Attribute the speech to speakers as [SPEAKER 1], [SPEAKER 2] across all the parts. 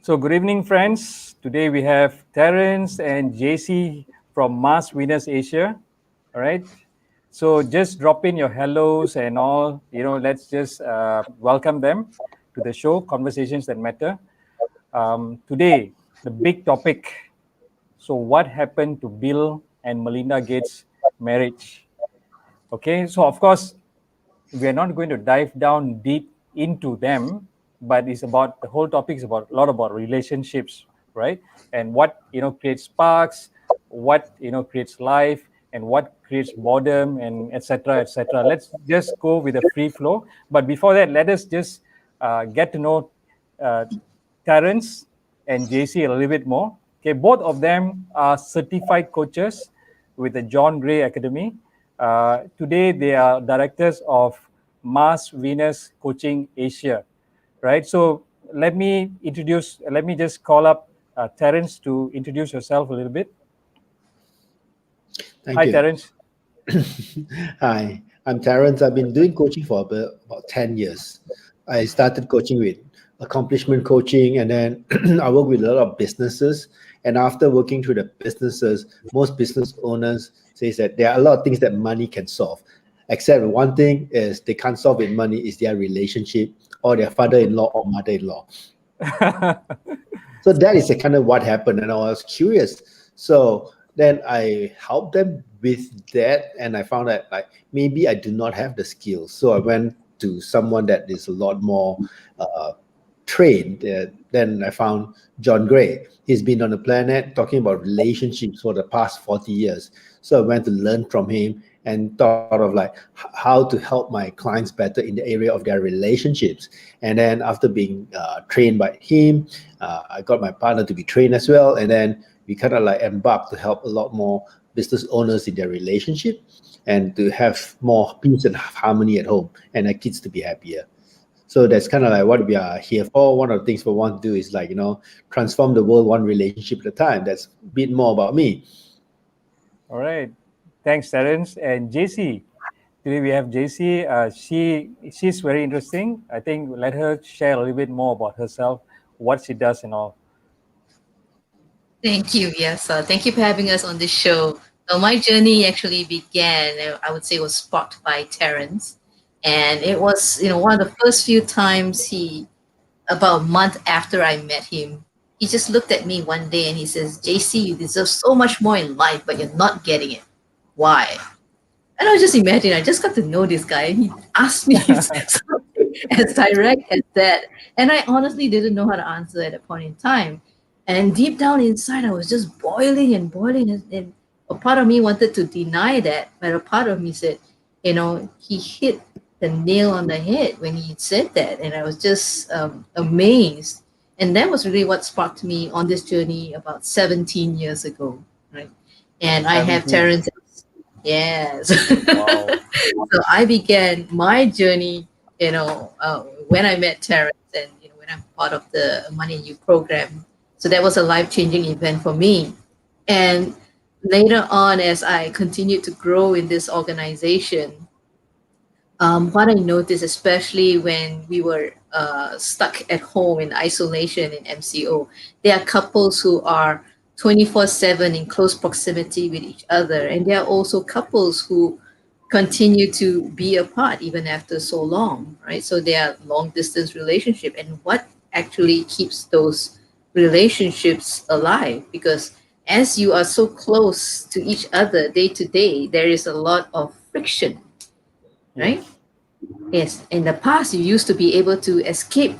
[SPEAKER 1] So good evening, friends. Today we have Terence and Jacy from Mars Venus Asia. All right. So just drop in your hellos and all. Let's just welcome them to the show, Conversations That Matter. Today, the big topic. So what happened to Bill and Melinda Gates' marriage? Okay. So of course, we are not going to dive down deep into them, but it's about the whole topic is about a lot about relationships, right? And what creates sparks, what creates life, and what creates boredom, and etc. etc. Let's just go with a free flow. But before that, let us just get to know uh, Terence and Jacy a little bit more. Okay, both of them are certified coaches with the John Gray Academy. Today, they are directors of Mars Venus Coaching Asia, right? So let me just call up Terence to introduce yourself a little bit.
[SPEAKER 2] Thank
[SPEAKER 1] Hi,
[SPEAKER 2] you.
[SPEAKER 1] Terence.
[SPEAKER 2] Hi, I'm Terence. I've been doing coaching for about 10 years. I started coaching with accomplishment coaching, and then I work with a lot of businesses. And after working through the businesses, most business owners says that there are a lot of things that money can solve, except one thing is they can't solve with money is their relationship or their father-in-law or mother-in-law. So that is a kind of what happened, and I was curious. So then I helped them with that, and I found that like maybe I do not have the skills. So I went to someone that is a lot more uh, trained. Then I found John Gray. He's been on the planet talking about relationships for the past 40 years. So I went to learn from him and thought of like how to help my clients better in the area of their relationships. And then after being trained by him, I got my partner to be trained as well. And then we kind of like embarked to help a lot more business owners in their relationship and to have more peace and harmony at home and their kids to be happier. So that's kind of like what we are here for. One of the things we want to do is like, transform the world one relationship at a time. That's a bit more about me.
[SPEAKER 1] All right. Thanks, Terence. And JC. Today we have JC. She's very interesting. I think let her share a little bit more about herself, what she does, and all.
[SPEAKER 3] Thank you. Yes, thank you for having us on this show. So my journey actually began, I would say, was sparked by Terence, and it was, one of the first few times about a month after I met him, he just looked at me one day and he says, "JC, you deserve so much more in life, but you're not getting it. Why?" And I was just imagine, I just got to know this guy, and he asked me something as direct as that. And I honestly didn't know how to answer at that point in time. And deep down inside, I was just boiling and boiling. And a part of me wanted to deny that, but a part of me said, he hit the nail on the head when he said that. And I was just amazed. And that was really what sparked me on this journey about 17 years ago, right? And I have
[SPEAKER 1] 17.
[SPEAKER 3] Terence. Yes.
[SPEAKER 1] Wow.
[SPEAKER 3] So I began my journey, when I met Terence and, when I'm part of the Money and You program. So that was a life-changing event for me. And later on, as I continued to grow in this organization, what I noticed, especially when we were stuck at home in isolation in MCO, there are couples who are 24/7 in close proximity with each other. And there are also couples who continue to be apart even after so long, right? So they are long distance relationship. And what actually keeps those relationships alive? Because as you are so close to each other day to day, there is a lot of friction, right?
[SPEAKER 1] Yes.
[SPEAKER 3] Yes, in the past, you used to be able to escape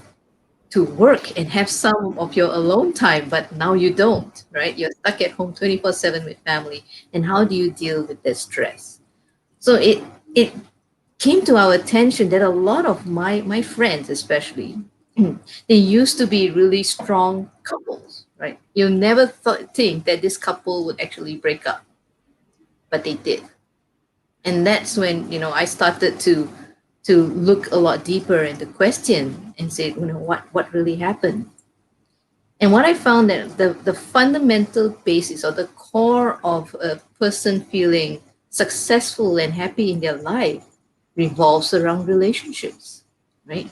[SPEAKER 3] to work and have some of your alone time, but now you don't, right? You're stuck at home 24/7 with family. And how do you deal with that stress? So it came to our attention that a lot of my friends, especially, they used to be really strong couples, right? You never think that this couple would actually break up, but they did. And that's when I started to look a lot deeper into question and say, what really happened. And what I found that the fundamental basis or the core of a person feeling successful and happy in their life revolves around relationships, right?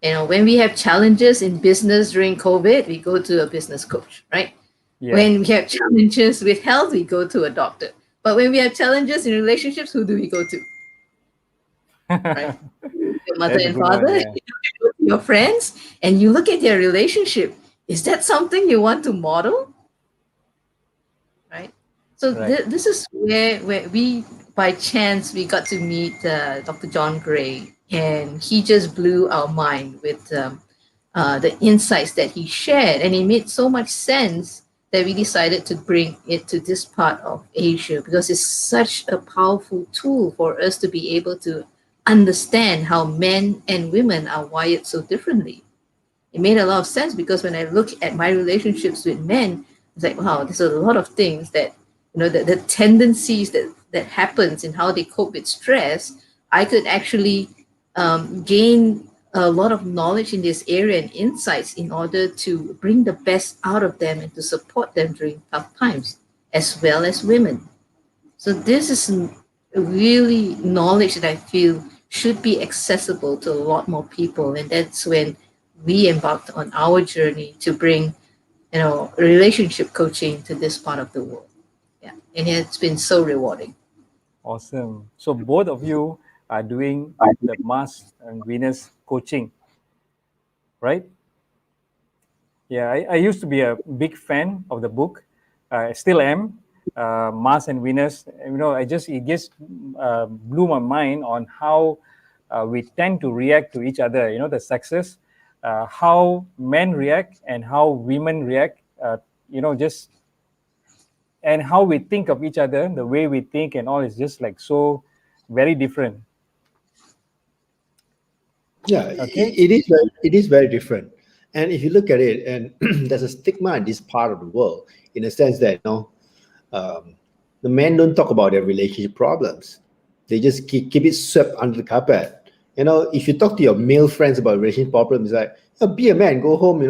[SPEAKER 3] When we have challenges in business during COVID, we go to a business coach, right?
[SPEAKER 1] Yeah.
[SPEAKER 3] When we have challenges with health, we go to a doctor. But when we have challenges in relationships, who do we go to? Right? Your mother
[SPEAKER 1] That's a
[SPEAKER 3] and
[SPEAKER 1] good one.
[SPEAKER 3] father,
[SPEAKER 1] Yeah.
[SPEAKER 3] you go to your friends, and you look at their relationship. Is that something you want to model? Right? So
[SPEAKER 1] Right.
[SPEAKER 3] this is where we, by chance, we got to meet Dr. John Gray, and he just blew our mind with the insights that he shared, and it made so much sense that we decided to bring it to this part of Asia because it's such a powerful tool for us to be able to understand how men and women are wired so differently. It made a lot of sense because when I look at my relationships with men, it's like, wow, there's a lot of things that, the tendencies that happens in how they cope with stress. I could actually gain a lot of knowledge in this area and insights in order to bring the best out of them and to support them during tough times, as well as women. So this is really knowledge that I feel should be accessible to a lot more people, and that's when we embarked on our journey to bring, relationship coaching to this part of the world. Yeah, and it's been so rewarding.
[SPEAKER 1] Awesome. So both of you are doing the Mars and Venus coaching, right? Yeah, I used to be a big fan of the book. I still am. Mars and Venus. It just blew my mind on how we tend to react to each other. The success, how men react and how women react. Just and how we think of each other, the way we think and all is just like so very different.
[SPEAKER 2] Yeah,
[SPEAKER 1] Okay.
[SPEAKER 2] it is very different. And if you look at it, and there's a stigma in this part of the world, in a sense that um, the men don't talk about their relationship problems. They just keep it swept under the carpet. If you talk to your male friends about relationship problems, like, be a man, go home. These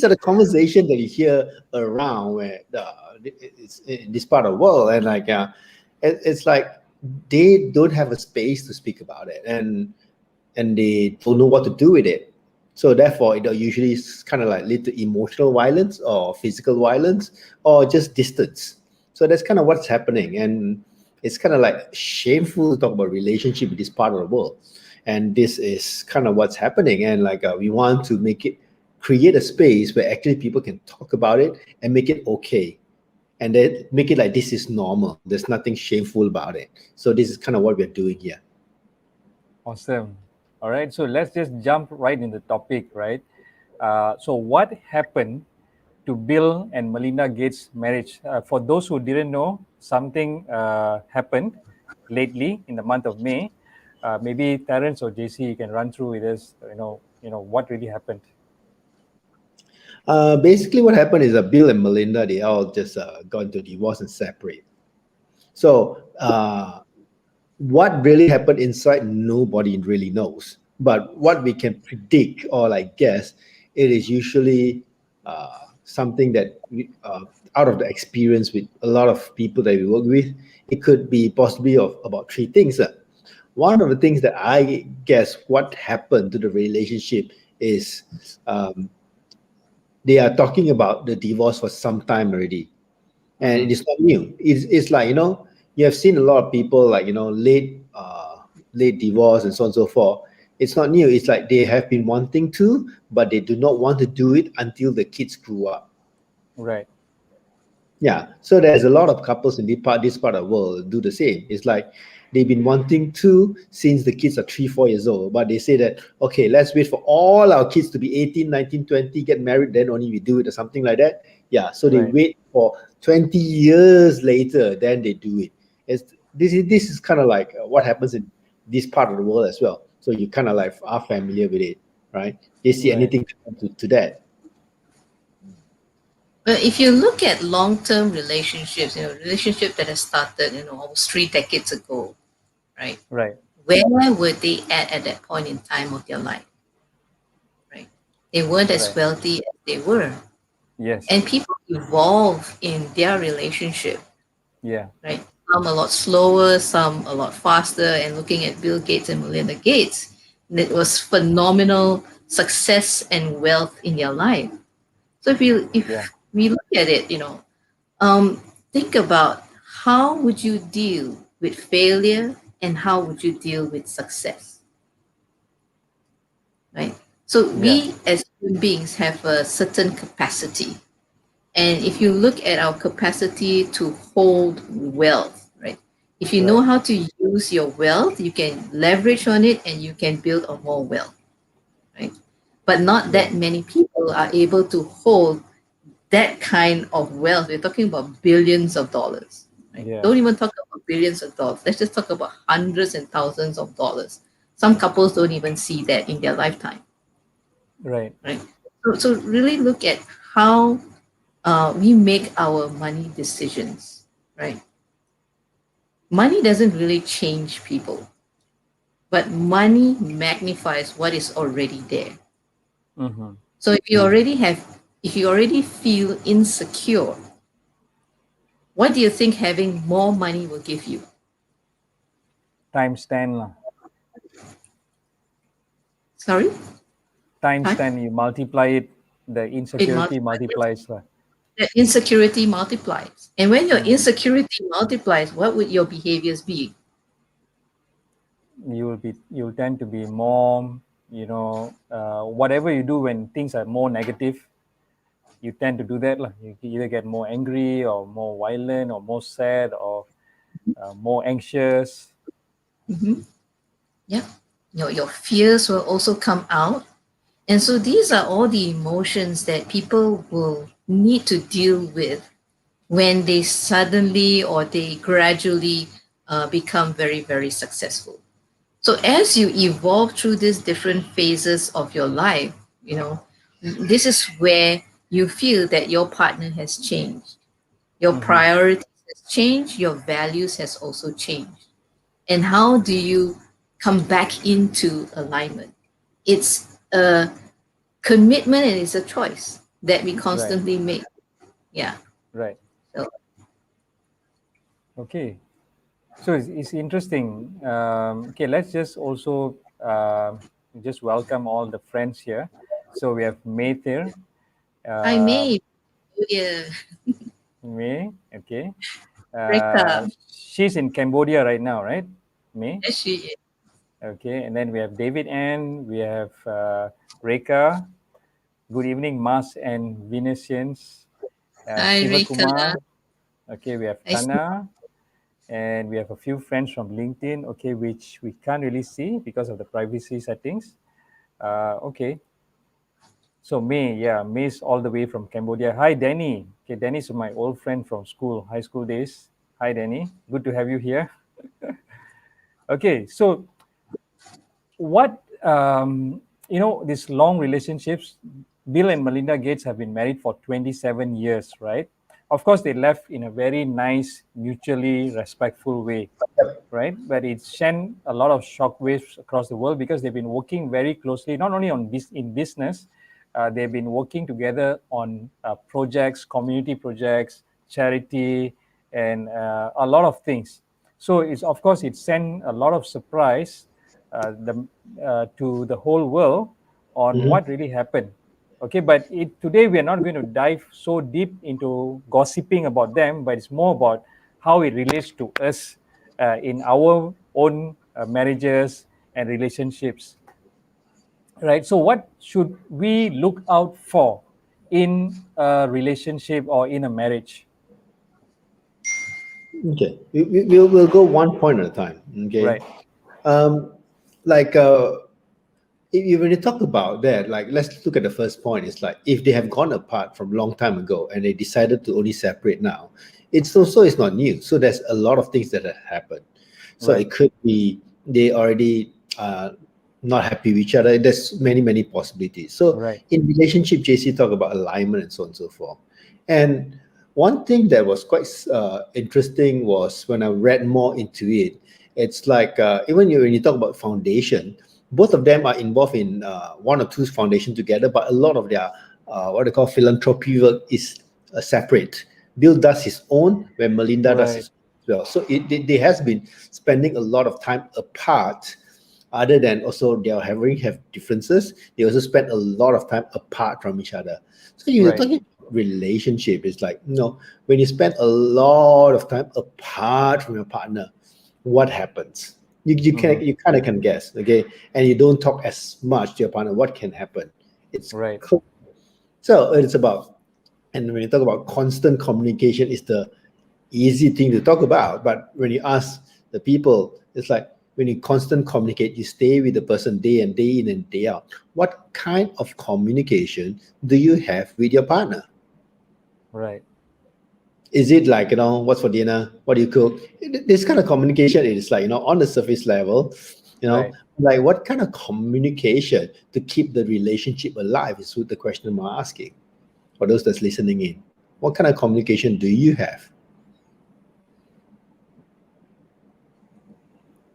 [SPEAKER 2] are the conversations that you hear around where it's in this part of the world, and like, it's like they don't have a space to speak about it, and they don't know what to do with it. So therefore, it usually kind of like lead to emotional violence or physical violence or just distance. So that's kind of what's happening, and it's kind of like shameful to talk about relationship in this part of the world. And this is kind of what's happening, and like we want to create a space where actually people can talk about it and make it okay, and then make it like this is normal. There's nothing shameful about it. So this is kind of what we're doing here.
[SPEAKER 1] Awesome. All right. So let's just jump right in the topic, right? So what happened to Bill and Melinda Gates' marriage? For those who didn't know, something happened lately in the month of May. Maybe Terence or JC, you can run through with us. What really happened.
[SPEAKER 2] Basically, what happened is that Bill and Melinda, they all just got into divorce and separate. So what really happened inside, nobody really knows. But what we can predict or like guess, it is usually something that out of the experience with a lot of people that we work with, it could be possibly of about three things. One of the things that I guess what happened to the relationship is they are talking about the divorce for some time already, and it is not new. It's like, you have seen a lot of people like, late divorce and so on and so forth. It's not new. It's like they have been wanting to, but they do not want to do it until the kids grew up.
[SPEAKER 1] Right.
[SPEAKER 2] Yeah, so there's a lot of couples in this part of the world do the same. It's like they've been wanting to since the kids are 3 4 years old, but they say that, okay, let's wait for all our kids to be 18, 19, 20, get married, then only we do it or something like that. Yeah, so they
[SPEAKER 1] Right.
[SPEAKER 2] wait for 20 years later, then they do it. This is kind of like what happens in this part of the world as well. So you kind of like are familiar with it, right? They see
[SPEAKER 1] Right.
[SPEAKER 2] anything to that.
[SPEAKER 3] But if you look at long-term relationships, relationship that has started, almost 3 decades ago, right?
[SPEAKER 1] Right.
[SPEAKER 3] Where were they at that point in time of their life, right? They weren't as
[SPEAKER 1] Right.
[SPEAKER 3] wealthy as they were.
[SPEAKER 1] Yes.
[SPEAKER 3] And people evolve in their relationship,
[SPEAKER 1] Yeah.
[SPEAKER 3] right? Some a lot slower, some a lot faster. And looking at Bill Gates and Melinda Gates, It was phenomenal success and wealth in their life. So
[SPEAKER 1] Yeah.
[SPEAKER 3] if we look at it, think about how would you deal with failure and how would you deal with success, right? So
[SPEAKER 1] Yeah.
[SPEAKER 3] we as human beings have a certain capacity. And if you look at our capacity to hold wealth, right? If you know
[SPEAKER 1] Right.
[SPEAKER 3] how to use your wealth, you can leverage on it and you can build on more wealth, right? But not
[SPEAKER 1] Yeah.
[SPEAKER 3] that many people are able to hold that kind of wealth. We're talking about billions of dollars, right?
[SPEAKER 1] Yeah.
[SPEAKER 3] Don't even talk about billions of dollars. Let's just talk about hundreds and thousands of dollars. Some couples don't even see that in their lifetime,
[SPEAKER 1] Right.
[SPEAKER 3] right? So really look at how we make our money decisions, right? Money doesn't really change people, but money magnifies what is already there.
[SPEAKER 1] Mm-hmm.
[SPEAKER 3] So if you already feel insecure, what do you think having more money will give you?
[SPEAKER 1] Times 10 lah.
[SPEAKER 3] Sorry?
[SPEAKER 1] Times
[SPEAKER 3] Time?
[SPEAKER 1] 10, you multiply it, the
[SPEAKER 3] It
[SPEAKER 1] insecurity
[SPEAKER 3] multiplies.
[SPEAKER 1] multiplies lah.
[SPEAKER 3] The insecurity multiplies. And when your
[SPEAKER 1] Mm.
[SPEAKER 3] insecurity multiplies, what would your behaviors be?
[SPEAKER 1] You'll tend to be more, whatever you do when things are more negative, you tend to do that lah. You either get more angry or more violent or more sad or more anxious.
[SPEAKER 3] Mm-hmm. Yeah. Your fears will also come out. And so these are all the emotions that people will need to deal with when they suddenly or they gradually become very, very successful. So as you evolve through these different phases of your life, this is where you feel that your partner has changed. Your
[SPEAKER 1] Mm-hmm.
[SPEAKER 3] priorities has changed, your values has also changed. And how do you come back into alignment? It's a commitment and it's a choice that we
[SPEAKER 1] Right.
[SPEAKER 3] constantly make. Yeah.
[SPEAKER 1] Right.
[SPEAKER 3] So
[SPEAKER 1] Okay. So it's interesting. Okay, let's just also just welcome all the friends here. So we have May here.
[SPEAKER 3] I may.
[SPEAKER 1] Um,
[SPEAKER 3] Oh, yeah.
[SPEAKER 1] May, okay.
[SPEAKER 3] Reka.
[SPEAKER 1] She's in Cambodia right now, right? May,
[SPEAKER 3] Yes, she is.
[SPEAKER 1] okay. And then we have David Ann, we have Reka. Good evening, Mars and Venusians.
[SPEAKER 3] Hi,
[SPEAKER 1] Shiva
[SPEAKER 3] Reka.
[SPEAKER 1] Kumar, okay. We have
[SPEAKER 3] I see.
[SPEAKER 1] Tana, and we have a few friends from LinkedIn, okay, which we can't really see because of the privacy settings. Okay, so May, yeah, May's all the way from Cambodia. Hi, Danny. Okay, Danny's my old friend from school, high school days. Hi, Danny. Good to have you here. Okay, so what these long relationships, Bill and Melinda Gates have been married for 27 years, right? Of course, they left in a very nice, mutually respectful way, right? But it's sent a lot of shockwaves across the world because they've been working very closely, not only on in business, they've been working together on projects, community projects, charity, and a lot of things. So it's, of course, it sent a lot of surprise to the whole world on
[SPEAKER 2] Mhm.
[SPEAKER 1] what really happened. Okay, but today we are not going to dive so deep into gossiping about them, but it's more about how it relates to us in our own marriages and relationships, right? So what should we look out for in a relationship or in a marriage?
[SPEAKER 2] Okay, we'll go one point at a time. Okay,
[SPEAKER 1] Right.
[SPEAKER 2] um, like when you talk about that, like let's look at the first point. It's like if they have gone apart from long time ago and they decided to only separate now, it's not new. So there's a lot of things that have happened. So
[SPEAKER 1] Right.
[SPEAKER 2] it could be they already not happy with each other. There's many possibilities. So
[SPEAKER 1] Right.
[SPEAKER 2] in relationship, JC talk about alignment and so on and so forth. And one thing that was quite interesting was when I read more into it. It's like even when you talk about foundation, both of them are involved in one or two foundation together, but a lot of their what they call philanthropy work is separate. Bill does his own, where Melinda does
[SPEAKER 1] Right.
[SPEAKER 2] his own as well. So they has been spending a lot of time apart other than also they are have differences, they also spend a lot of time apart from each other. So you're
[SPEAKER 1] Right.
[SPEAKER 2] talking relationship, it's like, when you spend a lot of time apart from your partner, what happens?
[SPEAKER 1] Mm-hmm.
[SPEAKER 2] You kind of can guess, okay? And you don't talk as much to your partner, what can happen? It's
[SPEAKER 1] Right.
[SPEAKER 2] so it's about, and when you talk about constant communication, is the easy thing to talk about. But when you ask the people, it's like when you constant communicate, you stay with the person day and day in and day out. What kind of communication do you have with your partner?
[SPEAKER 1] Right.
[SPEAKER 2] Is it like, what's for dinner? What do you cook? This kind of communication is like, on the surface level,
[SPEAKER 1] Right.
[SPEAKER 2] like what kind of communication to keep the relationship alive is what the question I'm asking for those that's listening in. What kind of communication do you have?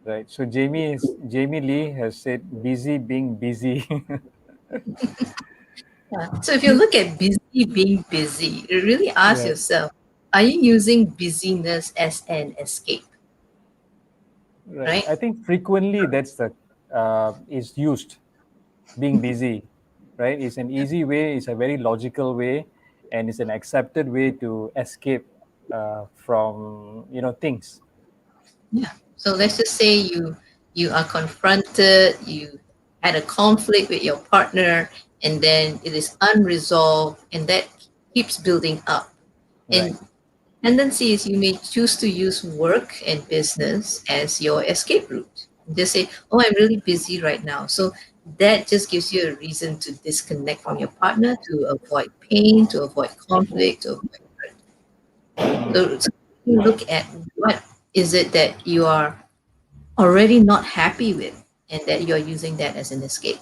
[SPEAKER 1] Right. So Jamie Lee has said busy being busy.
[SPEAKER 3] Yeah. So if you look at busy being busy, you really ask
[SPEAKER 1] Right.
[SPEAKER 3] yourself, are you using busyness as an escape?
[SPEAKER 1] Right.
[SPEAKER 3] Right?
[SPEAKER 1] I think frequently that's the is used, being busy, right? It's an easy way, it's a very logical way, and it's an accepted way to escape from things.
[SPEAKER 3] Yeah. So let's just say you are confronted, you had a conflict with your partner, and then it is unresolved, and that keeps building up.
[SPEAKER 1] Right.
[SPEAKER 3] And tendency is you may choose to use work and business as your escape route. Just say, "Oh, I'm really busy right now." So that just gives you a reason to disconnect from your partner, to avoid pain, to avoid conflict, to avoid hurt.
[SPEAKER 1] Mm.
[SPEAKER 3] So you look at what is it that you are already not happy with, and that you're using that as an escape.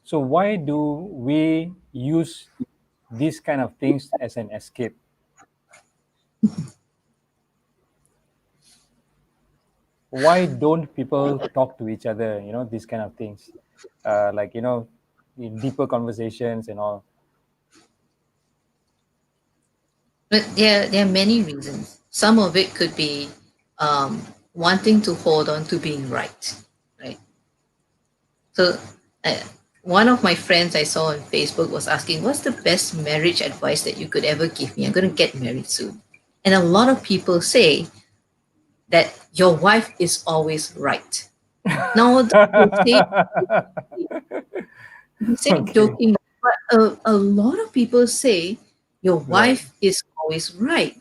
[SPEAKER 1] So why do we use these kind of things as an escape? Why don't people talk to each other? These kind of things, like in deeper conversations and all.
[SPEAKER 3] But there are many reasons. Some of it could be wanting to hold on to being right, right? So uh, one of my friends I saw on Facebook was asking, "What's the best marriage advice that you could ever give me? I'm going to get married soon." And a lot of people say that your wife is always right. Now, they say
[SPEAKER 1] Okay.
[SPEAKER 3] joking, but a lot of people say your
[SPEAKER 1] Right.
[SPEAKER 3] wife is always right.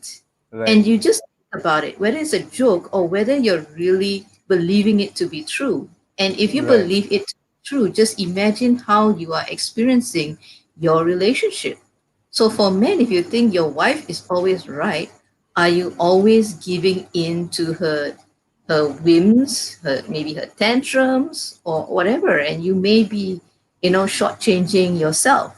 [SPEAKER 1] Right.
[SPEAKER 3] And you just think about it, whether it's a joke or whether you're really believing it to be true. And if you
[SPEAKER 1] Right.
[SPEAKER 3] believe it to be true, just imagine how you are experiencing your relationship. So for men, if you think your wife is always right, are you always giving in to her whims, her maybe her tantrums or whatever, and you may be, shortchanging yourself,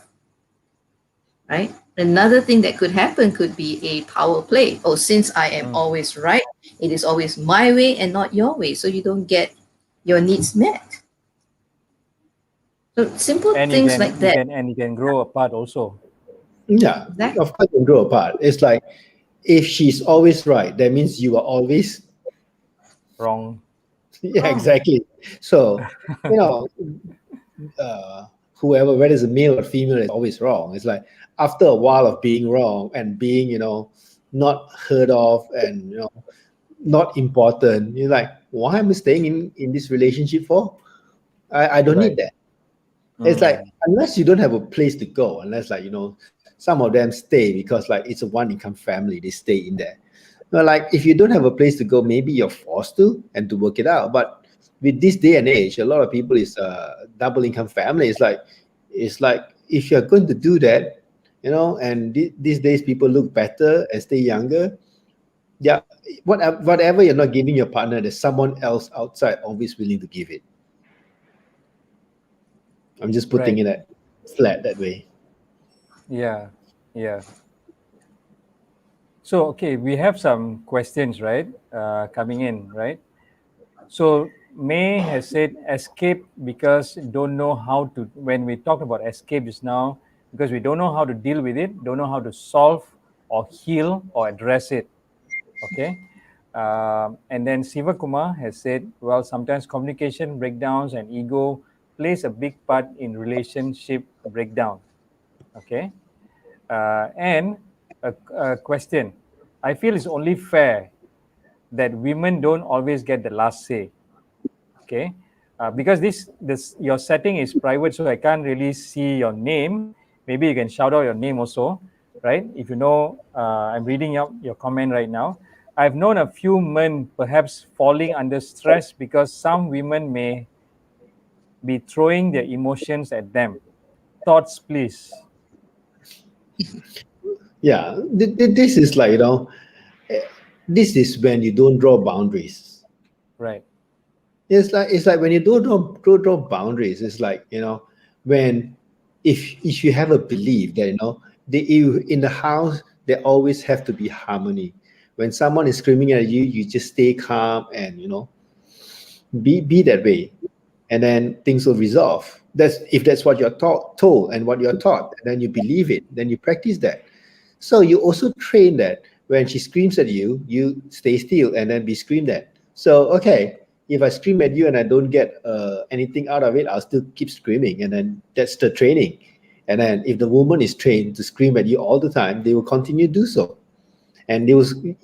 [SPEAKER 3] right? Another thing that could happen could be a power play. Oh, since I am
[SPEAKER 1] Mm.
[SPEAKER 3] always right, it is always my way and not your way, so you don't get your needs met. So simple
[SPEAKER 1] And you
[SPEAKER 3] things
[SPEAKER 1] can
[SPEAKER 3] like
[SPEAKER 1] you
[SPEAKER 3] that.
[SPEAKER 1] can and you can grow apart also.
[SPEAKER 2] Yeah,
[SPEAKER 3] Exactly.
[SPEAKER 2] of course, you grow apart. It's like if she's always right, that means you are always
[SPEAKER 1] Wrong.
[SPEAKER 2] yeah,
[SPEAKER 3] Wrong.
[SPEAKER 2] exactly. So, you know, whoever, whether it's a male or female, is always wrong. It's like after a while of being wrong and being, not heard of and not important, you're like, why am I staying in this relationship for? I don't need
[SPEAKER 1] Right.
[SPEAKER 2] that. It's like
[SPEAKER 1] Mm.
[SPEAKER 2] unless you don't have a place to go, unless like some of them stay because like it's a one income family, they stay in there. But like if you don't have a place to go, maybe you're forced to and to work it out. But with this day and age, a lot of people is double income family. It's like if you're going to do that, and these days people look better and stay younger. Yeah, whatever you're not giving your partner, there's someone else outside always willing to give it. I'm just putting
[SPEAKER 1] Right.
[SPEAKER 2] it at flat that way.
[SPEAKER 1] Yeah. Yeah. So okay, we have some questions, right? Coming in, right? So May has said escape because don't know how to. When we talked about escape just now, because we don't know how to deal with it, don't know how to solve or heal or address it. Okay. And then Siva Kumar has said, well, sometimes communication breakdowns and ego plays a big part in relationship breakdown. Okay. And a question. I feel it's only fair that women don't always get the last say. Okay. Because this your setting is private, so I can't really see your name. Maybe you can shout out your name also, right? If you know, I'm reading out your comment right now. I've known a few men perhaps falling under stress because some women may be throwing their emotions at them. Thoughts, please.
[SPEAKER 2] Yeah, this is like, eh, this is when you don't draw boundaries.
[SPEAKER 1] Right.
[SPEAKER 2] It's like when you don't draw boundaries. It's like, when, if you have a belief that, in the house there always have to be harmony. When someone is screaming at you, you just stay calm and, be that way, and then things will resolve. That's if that's what you're told and what you're taught, and then you believe it, then you practice that. So you also train that when she screams at you, you stay still and then be screamed at. So okay, if I scream at you and I don't get anything out of it, I'll still keep screaming, and then that's the training. And then if the woman is trained to scream at you all the time, they will continue to do so, and it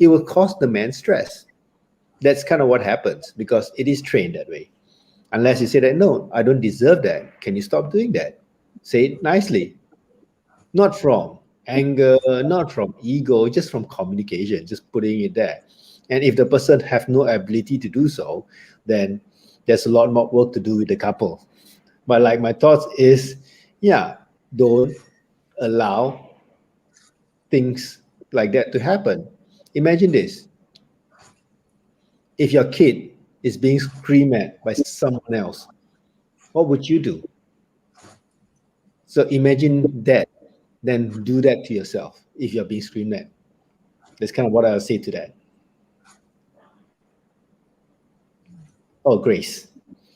[SPEAKER 2] will cause the man stress. That's kind of what happens because it is trained that way. Unless you say that, no, I don't deserve that. Can you stop doing that? Say it nicely, not from anger, not from ego, just from communication, just putting it there. And if the person have no ability to do so, then there's a lot more work to do with the couple. But like my thoughts is, yeah, don't allow things like that to happen. Imagine this: if your kid is being screamed at by someone else, what would you do? So imagine that, then do that to yourself if you're being screamed at. That's kind of what I'll say to that. Oh, Grace.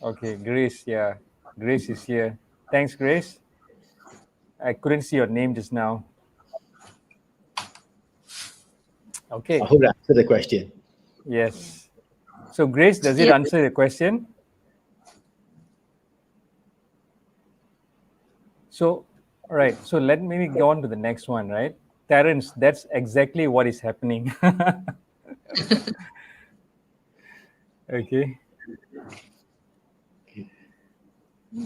[SPEAKER 1] Okay, Grace. Yeah, Grace is here. Thanks, Grace. I couldn't see your name just now. Okay.
[SPEAKER 2] I hope that answered the question.
[SPEAKER 1] Yes. So, Grace, does it
[SPEAKER 3] Yeah.
[SPEAKER 1] answer the question? So, all right. So, let me go on to the next one, right? Terence, that's exactly what is happening. Okay.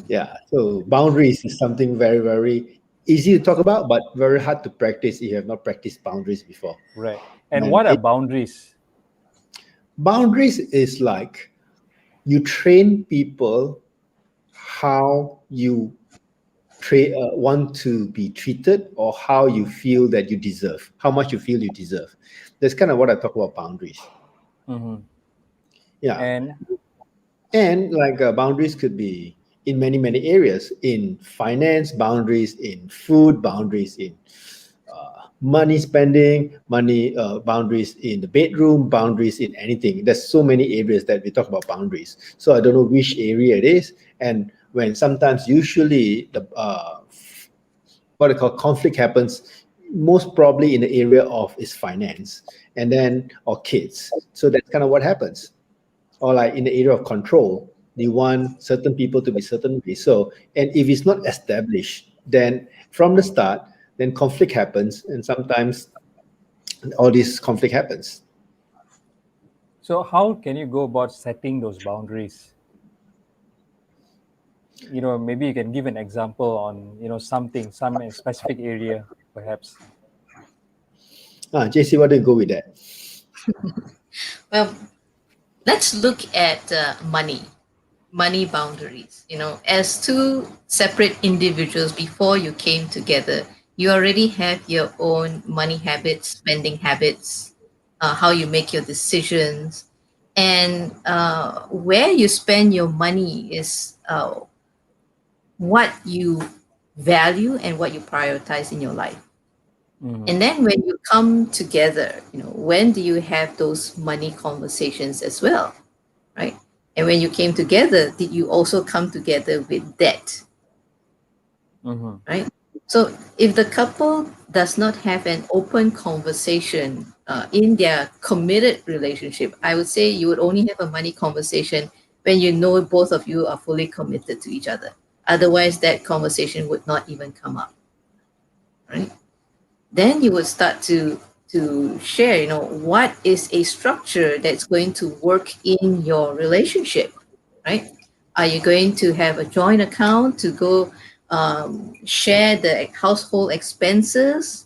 [SPEAKER 2] Yeah. So boundaries is something very, very easy to talk about, but very hard to practice if you have not practiced boundaries before.
[SPEAKER 1] Right. And
[SPEAKER 2] And
[SPEAKER 1] what are boundaries?
[SPEAKER 2] boundaries is like you train people how you want to be treated, or how you feel that you deserve, how much you feel you deserve. That's kind of what I talk about boundaries.
[SPEAKER 1] Mm-hmm.
[SPEAKER 2] Yeah.
[SPEAKER 1] And
[SPEAKER 2] And like boundaries could be in many, many areas: in finance, boundaries; in food, boundaries; in money spending, money boundaries; in the bedroom, boundaries; in anything. There's so many areas that we talk about boundaries. So I don't know which area it is. And when sometimes, usually, the what I call conflict happens, most probably in the area of is finance, and then or kids. So that's kind of what happens. Or like in the area of control, they want certain people to be certain way. So, and if it's not established, then from the start, then conflict happens, and sometimes all this conflict happens.
[SPEAKER 1] so, how can you go about setting those boundaries? Maybe you can give an example on, something, some specific area, perhaps.
[SPEAKER 2] JC, why don't you go with that?
[SPEAKER 3] Well, let's look at money boundaries. As two separate individuals before you came together, you already have your own money habits, spending habits, how you make your decisions, and where you spend your money is what you value and what you prioritize in your life.
[SPEAKER 1] Mm-hmm.
[SPEAKER 3] And then when you come together, when do you have those money conversations as well, right? And when you came together, did you also come together with debt,
[SPEAKER 1] Mm-hmm.
[SPEAKER 3] right? So if the couple does not have an open conversation in their committed relationship, I would say you would only have a money conversation when you know both of you are fully committed to each other. Otherwise, that conversation would not even come up, right? Then you would start to share, what is a structure that's going to work in your relationship, right? Are you going to have a joint account to go share the household expenses?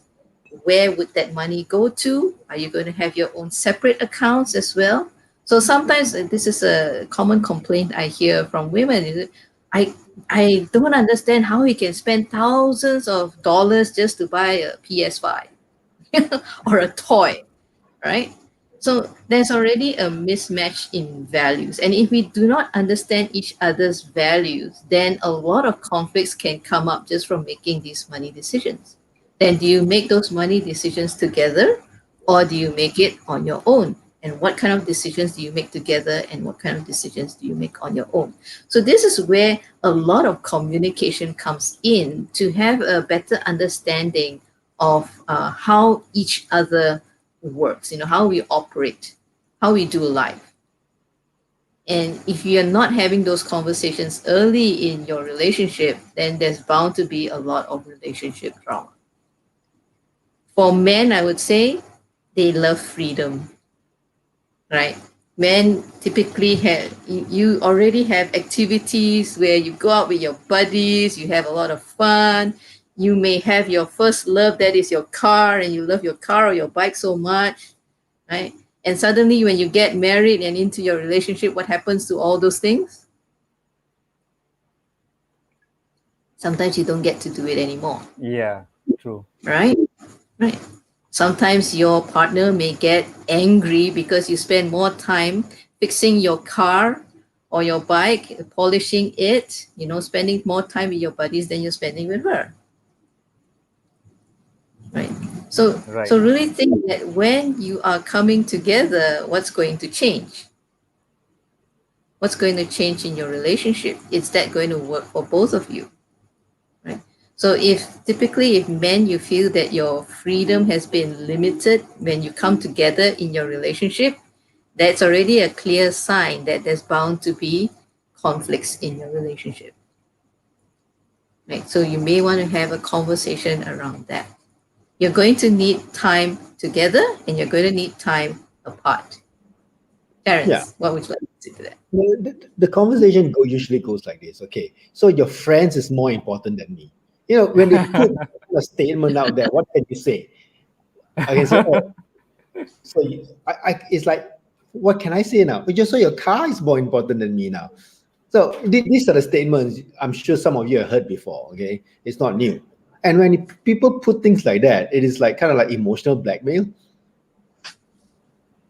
[SPEAKER 3] Where would that money go to? Are you going to have your own separate accounts as well? So sometimes this is a common complaint I hear from women. I I don't understand how he can spend thousands of dollars just to buy a PS5 or a toy, right? So there's already a mismatch in values. And if we do not understand each other's values, then a lot of conflicts can come up just from making these money decisions. Then do you make those money decisions together or do you make it on your own? And what kind of decisions do you make together and what kind of decisions do you make on your own? So this is where a lot of communication comes in to have a better understanding of how each other works, how we operate, how we do life. And if you're not having those conversations early in your relationship, then there's bound to be a lot of relationship drama. For men, I would say they love freedom, right? Men typically have, you already have activities where you go out with your buddies, you have a lot of fun. You may have your first love, that is your car, and you love your car or your bike so much, right? And suddenly when you get married and into your relationship, what happens to all those things? Sometimes you don't get to do it anymore.
[SPEAKER 1] Yeah, true.
[SPEAKER 3] Right? Right. Sometimes your partner may get angry because you spend more time fixing your car or your bike, polishing it, spending more time with your buddies than you're spending with her. Right. So
[SPEAKER 1] Right.
[SPEAKER 3] so really think that when you are coming together, what's going to change? What's going to change in your relationship? Is that going to work for both of you? Right. So if men, you feel that your freedom has been limited when you come together in your relationship, that's already a clear sign that there's bound to be conflicts in your relationship. Right. So you may want to have a conversation around that. You're going to need time together and you're going to need time apart. Terence,
[SPEAKER 2] Yeah.
[SPEAKER 3] what would you like to say to that?
[SPEAKER 2] The conversation usually goes like this. Okay, so your friends is more important than me. When they put a statement out there, what can you say? I can say, oh, so it's like, what can I say now? Just so your car is more important than me now. So these are the statements I'm sure some of you have heard before. Okay, it's not new. And when people put things like that, it is like kind of like emotional blackmail.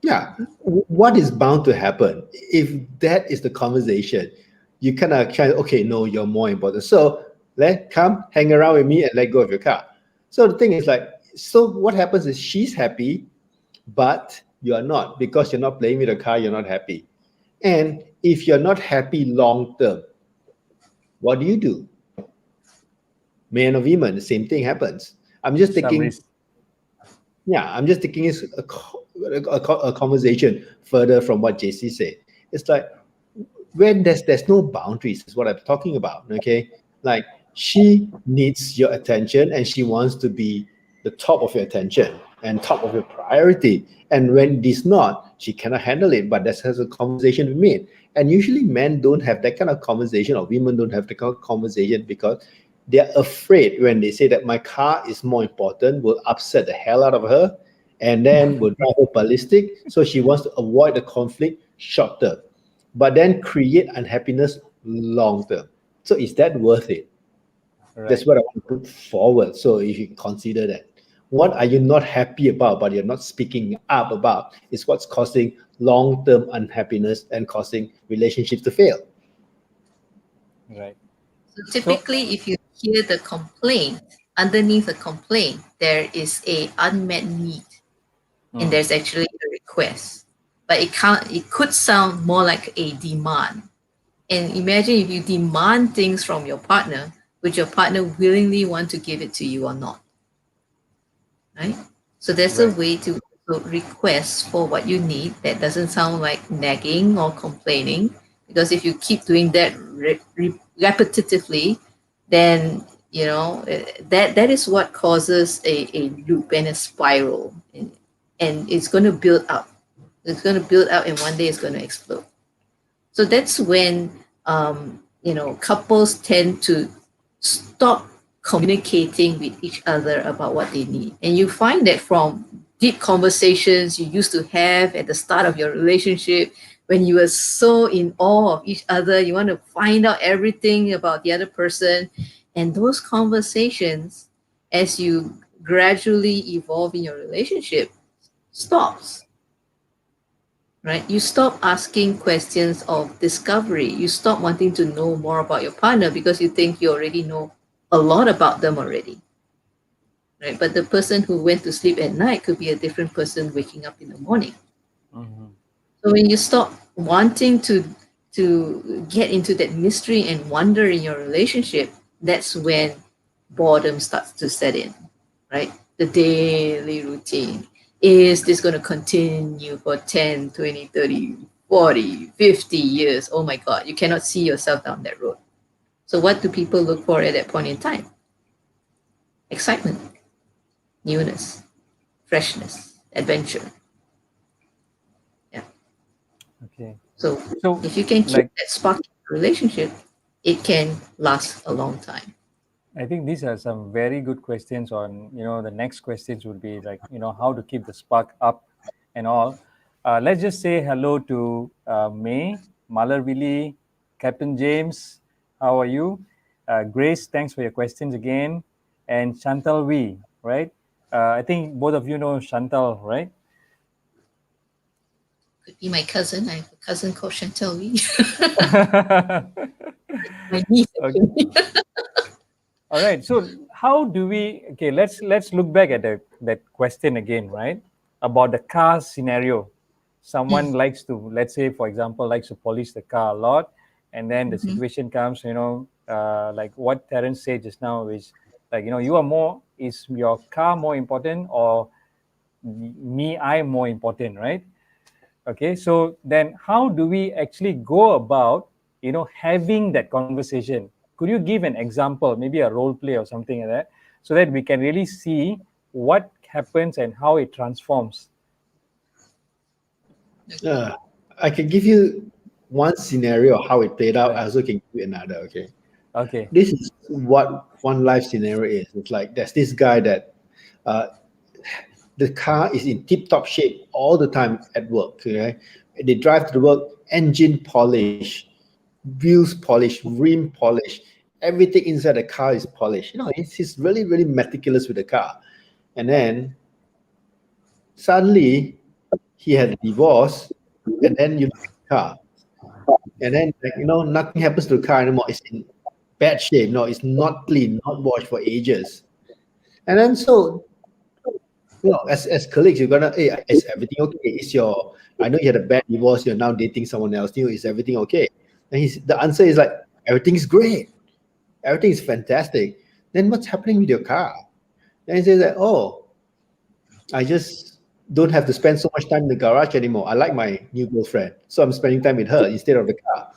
[SPEAKER 2] Yeah, what is bound to happen if that is the conversation? You kind of try, okay, no, you're more important. So come hang around with me and let go of your car. So the thing is like, so what happens is she's happy, but you are not because you're not playing with the car. You're not happy, and if you're not happy long term, what do? Man or woman, the same thing happens. I'm just
[SPEAKER 1] Some
[SPEAKER 2] taking
[SPEAKER 1] risk.
[SPEAKER 2] Yeah, I'm just taking this a conversation further from what JC said. It's like when there's no boundaries is what I'm talking about. Okay, like she needs your attention and she wants to be the top of your attention and top of your priority. And when it is not, she cannot handle it. But that has a conversation we made. And usually men don't have that kind of conversation, or women don't have the kind of conversation because they're afraid when they say that my car is more important, will upset the hell out of her and then will drive her ballistic. So she wants to avoid the conflict short term, but then create unhappiness long term. So is that worth it? That's
[SPEAKER 1] Right.
[SPEAKER 2] what I want to put forward. So if you consider that, what are you not happy about, but you're not speaking up about, is what's causing long term unhappiness and causing relationships to fail.
[SPEAKER 1] Right.
[SPEAKER 3] So
[SPEAKER 1] So,
[SPEAKER 3] typically, if you hear the complaint, underneath the complaint, there is a unmet need and
[SPEAKER 1] mm,
[SPEAKER 3] there's actually a request. But it could sound more like a demand. And imagine if you demand things from your partner, would your partner willingly want to give it to you or not? Right? So there's a
[SPEAKER 1] right.
[SPEAKER 3] way to also request for what you need. That doesn't sound like nagging or complaining, because if you keep doing that repetitively, then that is what causes a loop and a spiral, and it's going to build up. It's going to build up, and one day it's going to explode. So that's when couples tend to stop communicating with each other about what they need. And you find that from deep conversations you used to have at the start of your relationship, when you were so in awe of each other, you want to find out everything about the other person. And those conversations, as you gradually evolve in your relationship, stops. Right? You stop asking questions of discovery. You stop wanting to know more about your partner because you think you already know a lot about them already. Right? But the person who went to sleep at night could be a different person waking up in the morning.
[SPEAKER 1] Mm-hmm.
[SPEAKER 3] So when you stop wanting to get into that mystery and wonder in your relationship, that's when boredom starts to set in, right? The daily routine. Is this going to continue for 10, 20, 30, 40, 50 years? Oh my God, you cannot see yourself down that road. So what do people look for at that point in time? Excitement, newness, freshness, adventure. Yeah.
[SPEAKER 1] Okay.
[SPEAKER 3] So
[SPEAKER 1] So,
[SPEAKER 3] if you can keep
[SPEAKER 1] like,
[SPEAKER 3] that spark in the relationship, it can last a long time.
[SPEAKER 1] I think these are some very good questions on, the next questions would be like, how to keep the spark up and all. Let's just say hello to May, Malarvili, Captain James. How are you? Grace, thanks for your questions again. And Chantal V, right? I think both of you know Chantal, right?
[SPEAKER 3] Could be my cousin. I have a cousin called Chantel Lee. My niece,
[SPEAKER 1] Okay.
[SPEAKER 3] actually.
[SPEAKER 1] All right. So how do we? Okay, let's look back at that question again, right? About the car scenario. Someone
[SPEAKER 3] Mm,
[SPEAKER 1] likes to, let's say, for example, likes to polish the car a lot, and then the
[SPEAKER 3] mhm.
[SPEAKER 1] situation comes, like what Terence said just now is like, you are more. Is your car more important, or me? I'm more important, right? Okay, so then how do we actually go about having that conversation? Could you give an example, maybe a role play or something like that, so that we can really see what happens and how it transforms?
[SPEAKER 3] Okay.
[SPEAKER 2] I can give you one scenario how it played out.
[SPEAKER 1] Right.
[SPEAKER 2] I also can give you another. Okay,
[SPEAKER 1] Okay.
[SPEAKER 2] this is what one life scenario is. It's like there's this guy that uh, the car is in tip-top shape all the time at work. Okay, they drive to the work, engine polish, wheels polish, rim polish, everything inside the car is polished. He's really really meticulous with the car, and then suddenly he had a divorce, and then you look at the car, and then nothing happens to the car anymore. It's in bad shape. No, it's not clean, not washed for ages. And then so as colleagues, you're gonna, hey, is everything okay? I know you had a bad divorce. You're now dating someone else new. Is everything okay? And the answer is like everything's great. Everything is fantastic. Then what's happening with your car? Then he says that, oh, I just don't have to spend so much time in the garage anymore. I like my new girlfriend, so I'm spending time with her instead of the car.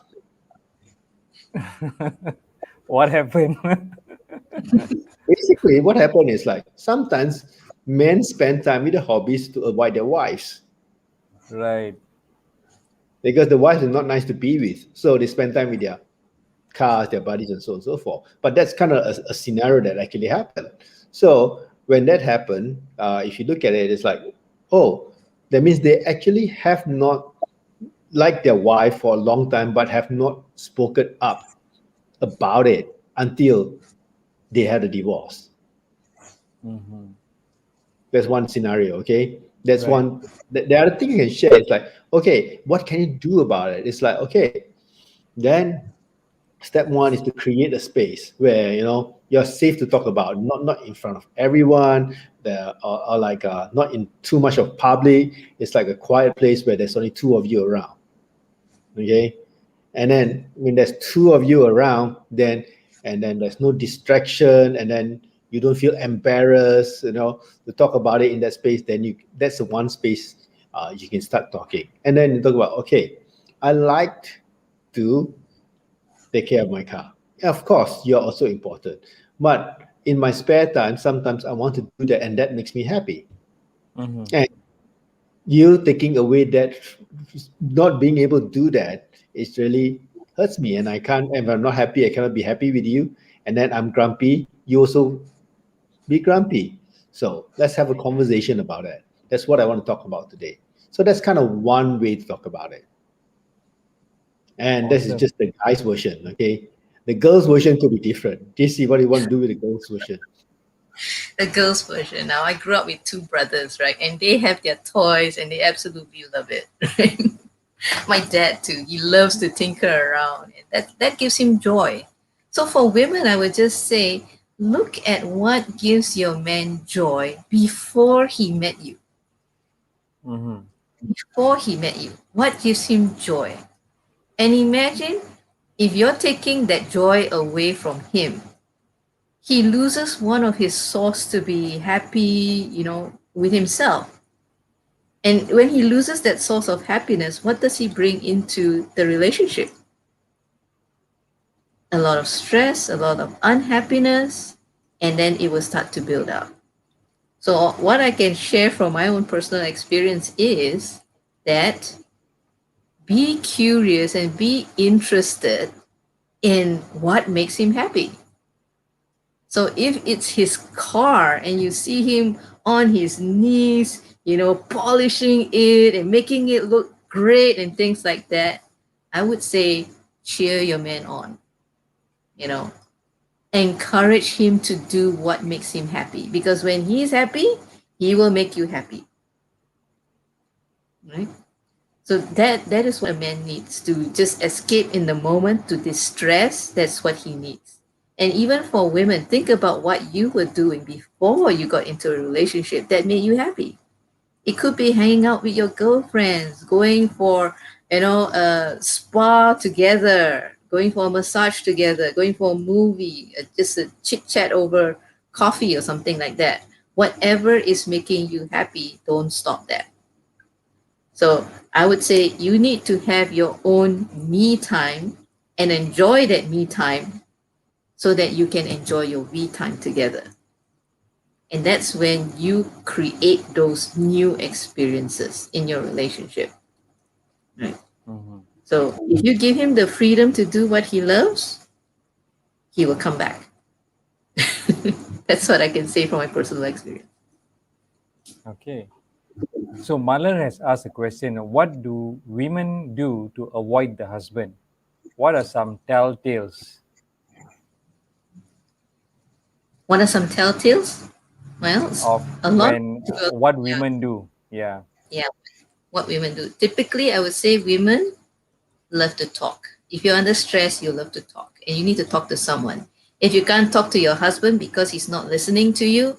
[SPEAKER 1] What happened?
[SPEAKER 2] Basically, what happened is like sometimes men spend time with their hobbies to avoid their wives
[SPEAKER 1] Right.
[SPEAKER 2] because the wives are not nice to be with. So they spend time with their cars, their buddies, and so on and so forth. But that's kind of a scenario that actually happened. So when that happened, if you look at it, it's like, oh, that means they actually have not liked their wife for a long time, but have not spoken up about it until they had a divorce.
[SPEAKER 1] Mm-hmm.
[SPEAKER 2] That's one scenario, okay? That's
[SPEAKER 1] Right.
[SPEAKER 2] one. The other thing you can share is like, okay, what can you do about it? It's like, okay, then step one is to create a space where you're safe to talk about, not in front of everyone, or like not in too much of public. It's like a quiet place where there's only two of you around, okay? And then when there's two of you around, then there's no distraction, and then you don't feel embarrassed, to talk about it in that space, then that's the one space you can start talking. And then you talk about, okay, I like to take care of my car. Of course, you're also important. But in my spare time, sometimes I want to do that, and that makes me happy.
[SPEAKER 1] Mm-hmm.
[SPEAKER 2] And you taking away that, not being able to do that, is really hurts me. And I can't, if I'm not happy, I cannot be happy with you. And then I'm grumpy, you also be grumpy. So let's have a conversation about that. That's what I want to talk about today. So that's kind of one way to talk about it. And this is
[SPEAKER 1] Awesome.
[SPEAKER 2] just the guy's version, okay? The girl's version could be different. JC, what do you want to do with the girl's version?
[SPEAKER 3] The girls' version. Now, I grew up with two brothers, right? And they have their toys and they absolutely love it, right? My dad, too. He loves to tinker around. And that gives him joy. So, for women, I would just say look at what gives your man joy before he met you.
[SPEAKER 1] Mm-hmm.
[SPEAKER 3] Before he met you, what gives him joy? And imagine if you're taking that joy away from him, he loses one of his source to be happy, with himself. And when he loses that source of happiness, what does he bring into the relationship? A lot of stress, a lot of unhappiness, and then it will start to build up. So, what I can share from my own personal experience is that be curious and be interested in what makes him happy. So if it's his car and you see him on his knees, polishing it and making it look great and things like that, I would say cheer your man on, you know, encourage him to do what makes him happy because when he's happy, he will make you happy, right? So that is what a man needs to just escape in the moment to distress. That's what he needs. And even for women, think about what you were doing before you got into a relationship that made you happy. It could be hanging out with your girlfriends, going for, a spa together, going for a massage together, going for a movie, just a chit chat over coffee or something like that. Whatever is making you happy, don't stop that. So I would say you need to have your own me time and enjoy that me time so that you can enjoy your we time together. And that's when you create those new experiences in your relationship. Right.
[SPEAKER 1] Mm-hmm.
[SPEAKER 3] So if you give him the freedom to do what he loves, he will come back. That's what I can say from my personal experience.
[SPEAKER 1] Okay. So Malar has asked a question: what do women do to avoid the husband? What are some telltales?
[SPEAKER 3] What are some telltales? Well,
[SPEAKER 1] Of
[SPEAKER 3] a lot of
[SPEAKER 1] when
[SPEAKER 3] people,
[SPEAKER 1] what
[SPEAKER 3] yeah,
[SPEAKER 1] women do? Yeah.
[SPEAKER 3] yeah, what women do. Typically, I would say women love to talk. If you're under stress, you love to talk and you need to talk to someone. If you can't talk to your husband because he's not listening to you,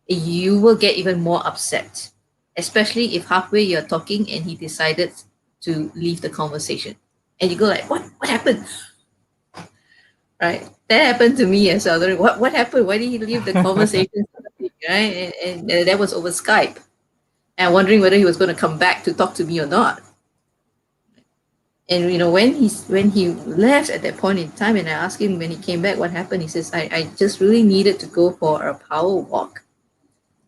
[SPEAKER 3] you will get even more upset, especially if halfway you're talking and he decided to leave the conversation. And you go like, what happened? Right? That happened to me as well. What happened? Why did he leave the conversation? Right? And that was over Skype. And I'm wondering whether he was going to come back to talk to me or not. And when he left at that point in time, and I asked him when he came back what happened, he says, I just really needed to go for a power walk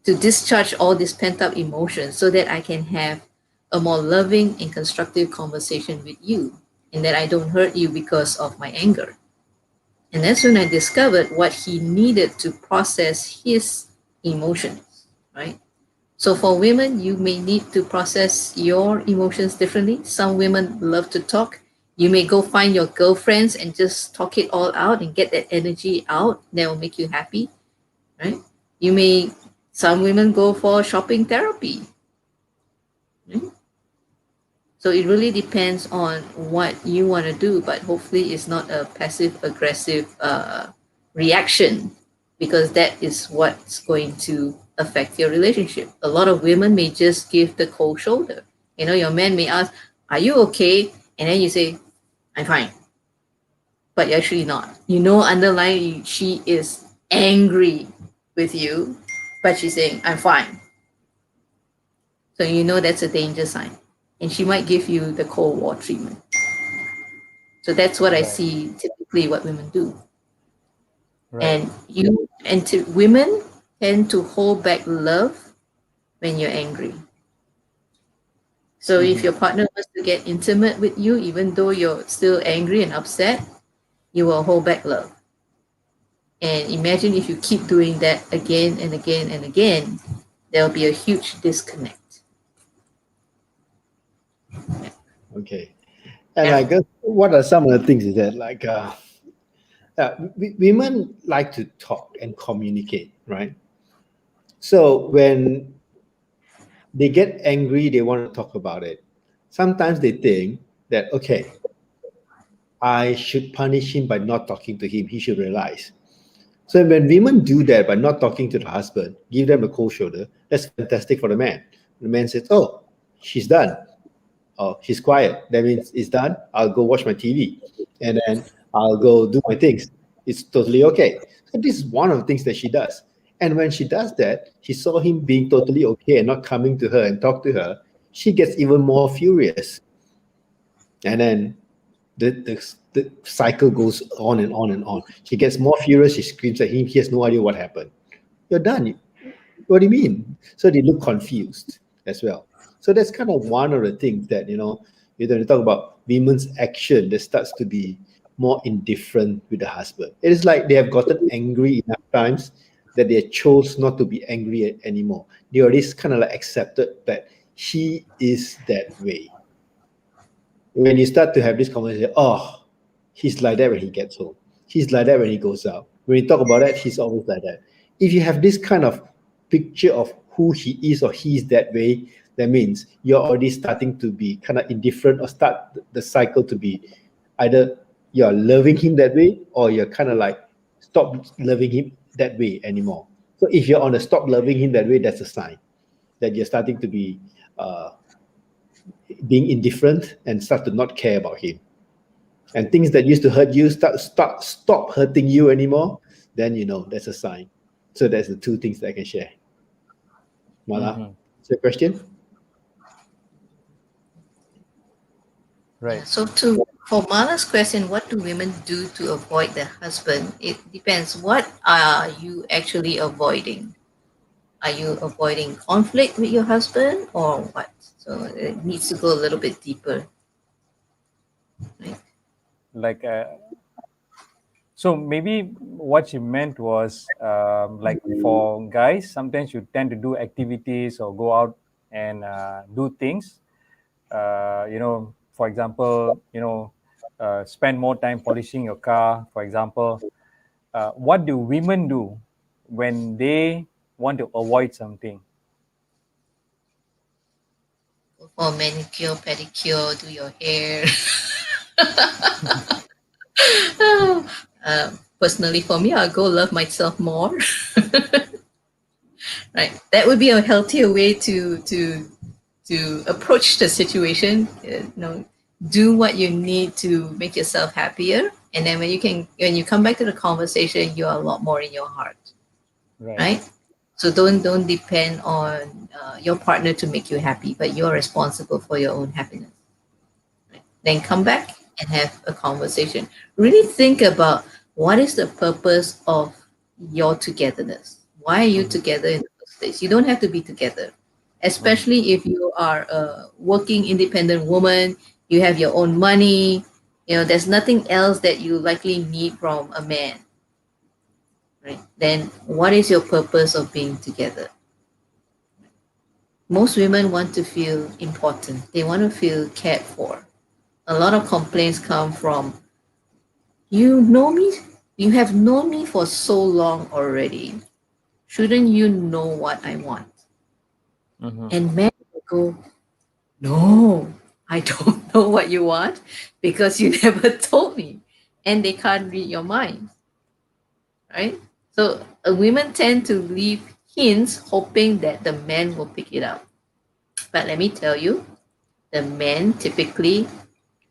[SPEAKER 3] to discharge all these pent up emotions so that I can have a more loving and constructive conversation with you and that I don't hurt you because of my anger. And that's when I discovered what he needed to process his emotions, right? So for women, you may need to process your emotions differently. Some women love to talk. You may go find your girlfriends and just talk it all out and get that energy out. That will make you happy, right? You may, some women go for shopping therapy, right? So it really depends on what you want to do, but hopefully it's not a passive aggressive reaction because that is what's going to affect your relationship. A lot of women may just give the cold shoulder. Your man may ask, "Are you okay?" And then you say, "I'm fine," but you're actually not. Underlying she is angry. with you, but she's saying, I'm fine. So you know that's a danger sign. And she might give you the Cold War treatment. So that's what I
[SPEAKER 1] Right.
[SPEAKER 3] see typically what women do.
[SPEAKER 1] Right.
[SPEAKER 3] And women tend to hold back love when you're angry. So if
[SPEAKER 1] Mm-hmm.
[SPEAKER 3] your partner wants to get intimate with you, even though you're still angry and upset, you will hold back love. And imagine if you keep doing that again and again and again, there'll be a huge disconnect.
[SPEAKER 2] Okay. And
[SPEAKER 3] Yeah.
[SPEAKER 2] I guess what are some of the things is that women like to talk and communicate, right? So when they get angry, they want to talk about it. Sometimes they think that, okay, I should punish him by not talking to him. He should realize. So when women do that by not talking to the husband, give them a cold shoulder, that's fantastic for the man. The man says, oh, she's done. Oh, she's quiet. That means it's done. I'll go watch my TV and then I'll go do my things. It's totally okay. So this is one of the things that she does. And when she does that, she saw him being totally okay and not coming to her and talk to her. She gets even more furious. And then the cycle goes on and on and on. She gets more furious. She screams at him. He has no idea what happened. You're done. What do you mean? So they look confused as well. So that's kind of one of the things that, when you talk about women's action, that starts to be more indifferent with the husband. It is like they have gotten angry enough times that they chose not to be angry anymore. They already kind of like accepted that he is that way. When you start to have this conversation, oh, he's like that when he gets home. He's like that when he goes out. When you talk about that, he's always like that. If you have this kind of picture of who he is or he's that way, that means you're already starting to be kind of indifferent or start the cycle to be either you're loving him that way or you're kind of like stop loving him that way anymore. So if you're on a stop loving him that way, that's a sign that you're starting to be being indifferent and start to not care about him. And things that used to hurt you stop hurting you anymore, then that's a sign. So that's the two things that I can share. Mala,
[SPEAKER 1] Mm-hmm.
[SPEAKER 2] is your question?
[SPEAKER 3] Yeah.
[SPEAKER 1] Right.
[SPEAKER 3] So for Mala's question, what do women do to avoid their husband? It depends. What are you actually avoiding? Are you avoiding conflict with your husband or what? So it needs to go a little bit deeper, right?
[SPEAKER 1] Like, so maybe what you meant was like for guys, sometimes you tend to do activities or go out and do things. For example, spend more time polishing your car. For example, what do women do when they want to avoid something?
[SPEAKER 3] Go for manicure, pedicure, do your hair. Personally, for me, I'll go love myself more. Right, that would be a healthier way to approach the situation. Do what you need to make yourself happier, and then when you come back to the conversation, you're a lot more in your heart,
[SPEAKER 1] Right.
[SPEAKER 3] right? So don't depend on your partner to make you happy, but you're responsible for your own happiness. Then come back and have a conversation. Really think about what is the purpose of your togetherness. Why are you
[SPEAKER 1] Mm-hmm.
[SPEAKER 3] together in the first place? You don't have to be together,
[SPEAKER 1] Mm-hmm.
[SPEAKER 3] especially if you are a working independent woman. You have your own money. There's nothing else that you likely need from a man, right? Then what is your purpose of being together? Most women want to feel important. They want to feel cared for. A lot of complaints come from, you know me, you have known me for so long already. Shouldn't you know what I want?
[SPEAKER 1] Mm-hmm.
[SPEAKER 3] And men will go, no, I don't know what you want because you never told me. And they can't read your mind, right? So women tend to leave hints hoping that the man will pick it up. But let me tell you, the men typically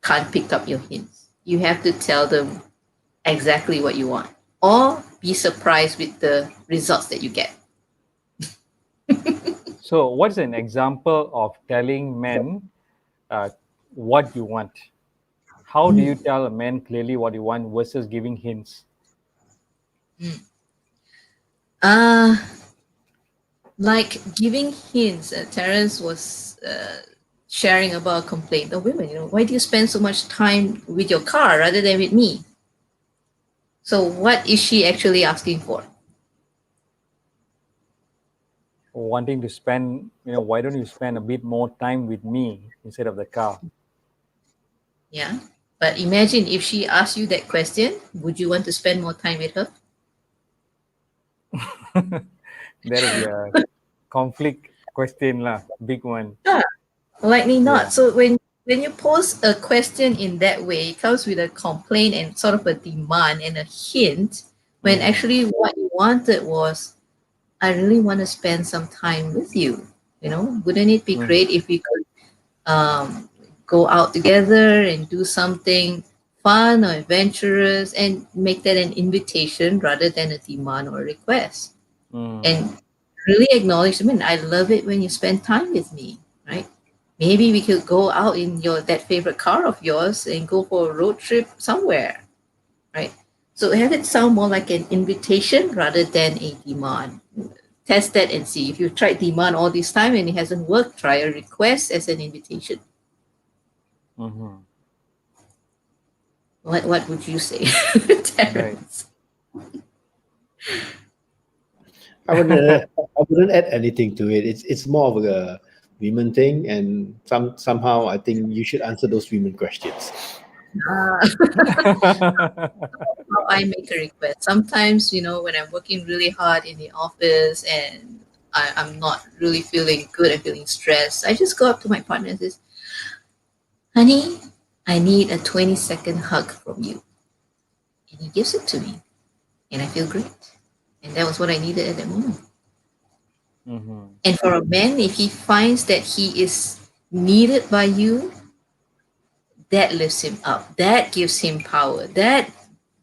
[SPEAKER 3] can't pick up your hints. You have to tell them exactly what you want. or be surprised with the results that you get.
[SPEAKER 1] So, what's an example of telling men uh, what you want? How do you tell a man clearly what you want versus giving hints?
[SPEAKER 3] Uh, like giving hints. Terence was sharing about a complaint of women. Why do you spend so much time with your car rather than with me? So, what is she actually asking for?
[SPEAKER 1] Wanting to spend, why don't you spend a bit more time with me instead of the car?
[SPEAKER 3] Yeah. But imagine if she asked you that question, would you want to spend more time with her?
[SPEAKER 1] That'll be a conflict question lah, big one.
[SPEAKER 3] Yeah, likely
[SPEAKER 1] Yeah.
[SPEAKER 3] not. So when you pose a question in that way, it comes with a complaint and sort of a demand and a hint, when actually what you wanted was, I really want to spend some time with you. Wouldn't it be great if we could go out together and do something fun or adventurous and make that an invitation rather than a demand or a request? And really acknowledge, I love it when you spend time with me, right? Maybe we could go out in that favorite car of yours and go for a road trip somewhere, right? So have it sound more like an invitation rather than a demand. Test that and see. If you've tried demand all this time and it hasn't worked, try a request as an invitation.
[SPEAKER 1] Mm-hmm.
[SPEAKER 3] What would you say,
[SPEAKER 1] Right.
[SPEAKER 3] Terence?
[SPEAKER 2] I wouldn't add anything to it. It's more of a women thing, and somehow I think you should answer those women questions.
[SPEAKER 3] How I make a request. Sometimes, when I'm working really hard in the office and I'm not really feeling good, I'm feeling stressed, I just go up to my partner and says, honey, I need a 20-second hug from you. And he gives it to me. And I feel great. And that was what I needed at that moment. And for a man, if he finds that he is needed by you, that lifts him up. That gives him power. That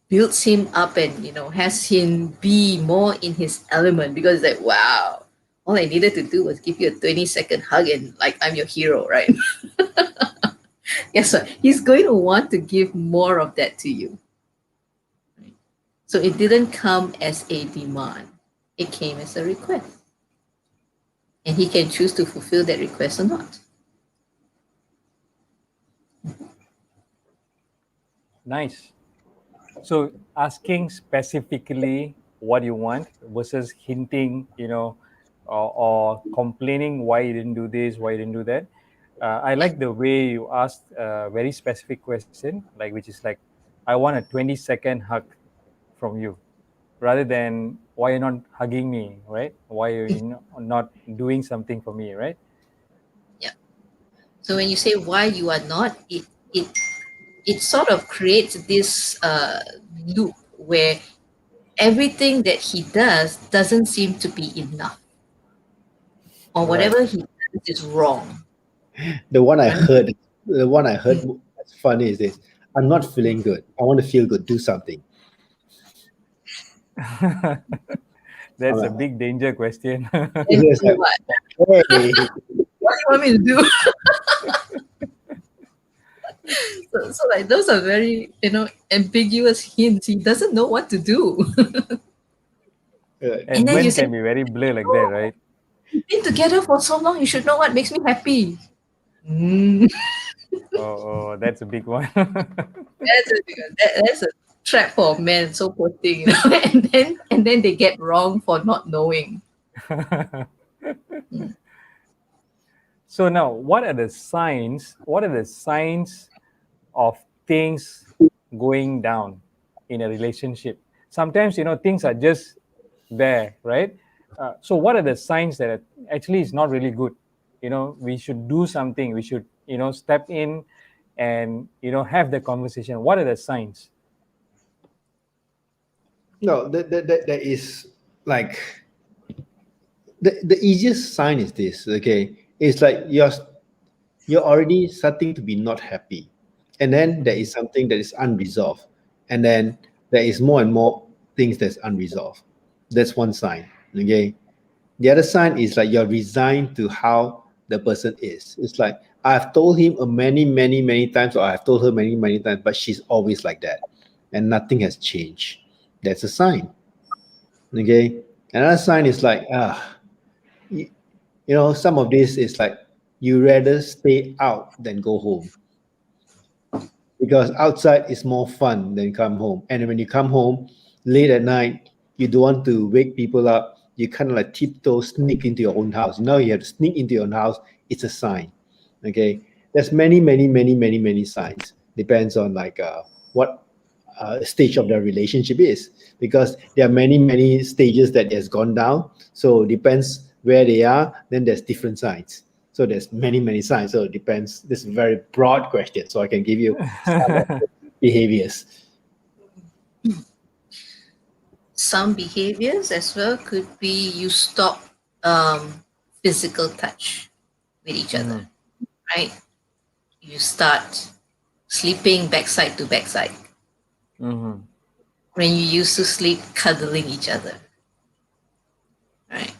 [SPEAKER 3] builds him up and has him be more in his element, because it's like, wow, all I needed to do was give you a 20-second hug and like I'm your hero, right? Yes, so he's going to want to give more of that to you. Right? So it didn't come as a demand, it came as a request. And he can choose to fulfill that request or not.
[SPEAKER 1] Nice. So asking specifically what you want versus hinting, or complaining why you didn't do this, why you didn't do that. I like the way you asked a very specific question, like which is like, I want a 20-second hug from you, rather than why you're not hugging me, right? Why are you not doing something for me, right?
[SPEAKER 3] Yeah. So when you say why you are not, it sort of creates this loop where everything that he does doesn't seem to be enough, or
[SPEAKER 1] Right.
[SPEAKER 3] whatever he does is wrong.
[SPEAKER 2] The one I
[SPEAKER 3] Right?
[SPEAKER 2] heard, the one I heard that's funny is this: I'm not feeling good. I want to feel good. Do something. I'm
[SPEAKER 1] That's a
[SPEAKER 2] like,
[SPEAKER 1] big danger question.
[SPEAKER 3] And
[SPEAKER 2] it's
[SPEAKER 3] do
[SPEAKER 2] like,
[SPEAKER 3] what?
[SPEAKER 2] hey,
[SPEAKER 3] What do you want me to do? So like those are very ambiguous hints. He doesn't know what to do. And
[SPEAKER 1] And
[SPEAKER 3] then you
[SPEAKER 1] men
[SPEAKER 3] say,
[SPEAKER 1] can be very blur like that,
[SPEAKER 3] "Oh,
[SPEAKER 1] right?
[SPEAKER 3] we've been together for so long. You should know what makes me happy." Mm.
[SPEAKER 1] Oh, that's a big one.
[SPEAKER 3] That's a trap for men. So poor thing, and then they get wrong for not knowing. Mm.
[SPEAKER 1] So now, what are the signs? What are the signs of things going down in a relationship? Sometimes things are just there, right? So what are the signs that actually is not really good? We should do something. We should step in and have the conversation. What are the signs?
[SPEAKER 2] no, that is like the easiest sign is this. Okay, it's like you're already starting to be not happy, and then there is something that is unresolved, and then there is more and more things that's unresolved. That's one sign. Okay. The other sign is like you're resigned to how the person is. It's like I've told him many, many, many times, or I've told her many, many times, but she's always like that, and nothing has changed. That's a sign. Okay. Another sign is like you, some of this is like you rather stay out than go home because outside is more fun than come home. And when you come home late at night, you don't want to wake people up. You kind of like tiptoe, sneak into your own house. Now you have to sneak into your own house. It's a sign. Okay, there's many, many, many, many, many signs. Depends on like what stage of the relationship is, because there are many, many stages that has gone down. So depends where they are. Then there's different signs. So there's many, many signs. So it depends. This is a very broad question. So I can give you some of the behaviors.
[SPEAKER 3] Some behaviors as well could be you stop physical touch with each other, right? You start sleeping backside to backside
[SPEAKER 1] Mhm.
[SPEAKER 3] when you used to sleep cuddling each other, right?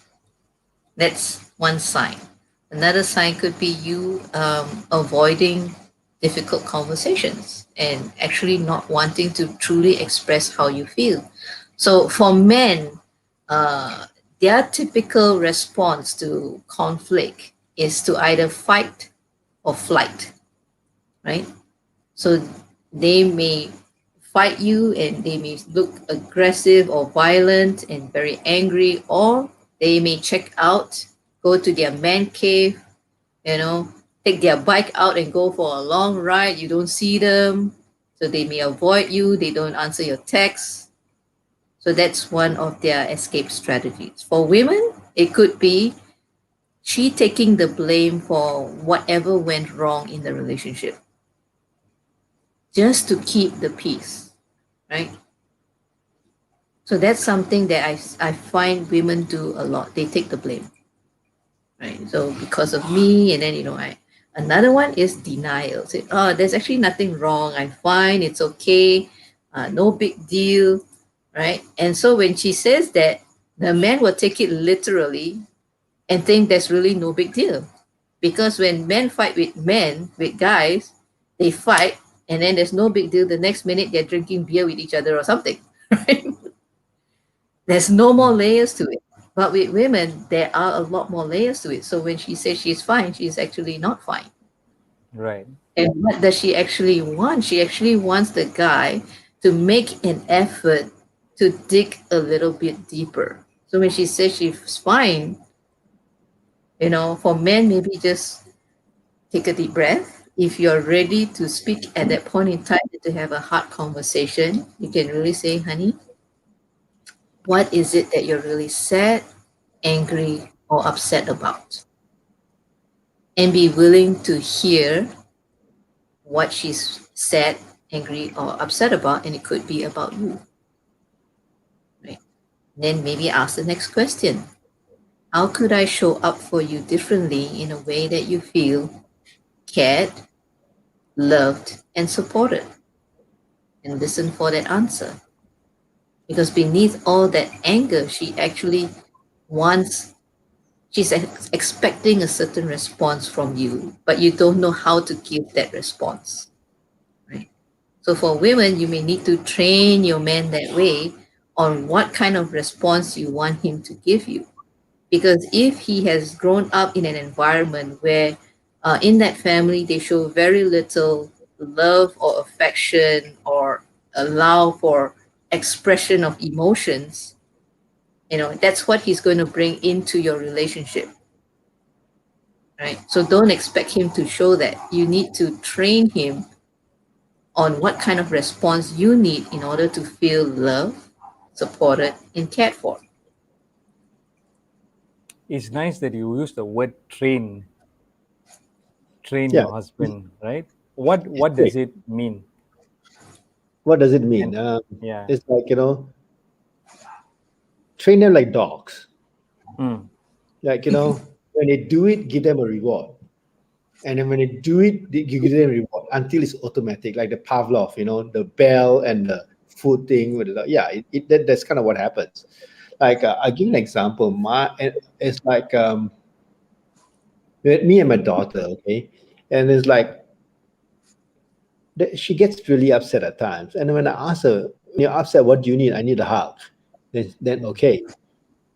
[SPEAKER 3] That's one sign. Another sign could be you avoiding difficult conversations and actually not wanting to truly express how you feel. So for men, uh, their typical response to conflict is to either fight or flight, right? So they may fight you and they may look aggressive or violent and very angry, or they may check out, go to their man cave, take their bike out and go for a long ride. You don't see them. So they may avoid you, they don't answer your texts. So that's one of their escape strategies. For women, it could be she taking the blame for whatever went wrong in the relationship just to keep the peace, right? So that's something that I find women do a lot. They take the blame, right? So because of me, and then another one is denial. Say, oh, there's actually nothing wrong. I'm fine. It's okay. No big deal, right? And so when she says that, the man will take it literally and think there's really no big deal, because when men fight with men, with guys, they fight, and then there's no big deal. The next minute they're drinking beer with each other or something, right? There's no more layers to it. But with women, there are a lot more layers to it. So when she says she's fine, she's actually not fine.
[SPEAKER 1] Right.
[SPEAKER 3] And what does she actually want? She actually wants the guy to make an effort to dig a little bit deeper. So when she says she's fine, for men, maybe just take a deep breath. If you're ready to speak at that point in time to have a hard conversation, you can really say, honey, what is it that you're really sad, angry, or upset about? And be willing to hear what she's sad, angry, or upset about, and it could be about you. Right? Then maybe ask the next question. How could I show up for you differently in a way that you feel cared, loved, and supported? And listen for that answer. Because beneath all that anger, she actually wants, she's expecting a certain response from you, but you don't know how to give that response. Right? So for women, you may need to train your man that way on what kind of response you want him to give you. Because if he has grown up in an environment where in that family they show very little love or affection or allow for expression of emotions, that's what he's going to bring into your relationship, right? So don't expect him to show that. You need to train him on what kind of response you need in order to feel loved, supported, and cared for.
[SPEAKER 1] It's nice that you use the word train
[SPEAKER 2] Yeah.
[SPEAKER 1] your husband, right? What does it mean?
[SPEAKER 2] What does it mean?
[SPEAKER 1] And yeah.
[SPEAKER 2] It's like, train them like dogs.
[SPEAKER 1] Mm.
[SPEAKER 2] Like, when they do it, give them a reward. And then when they do it, you give them a reward until it's automatic, like the Pavlov, the bell and the food thing with the, yeah, that's kind of what happens. Like I'll give an example. It's like with me and my daughter, okay, and it's like she gets really upset at times. And when I ask her, when you're upset, what do you need? I need a hug. Then okay.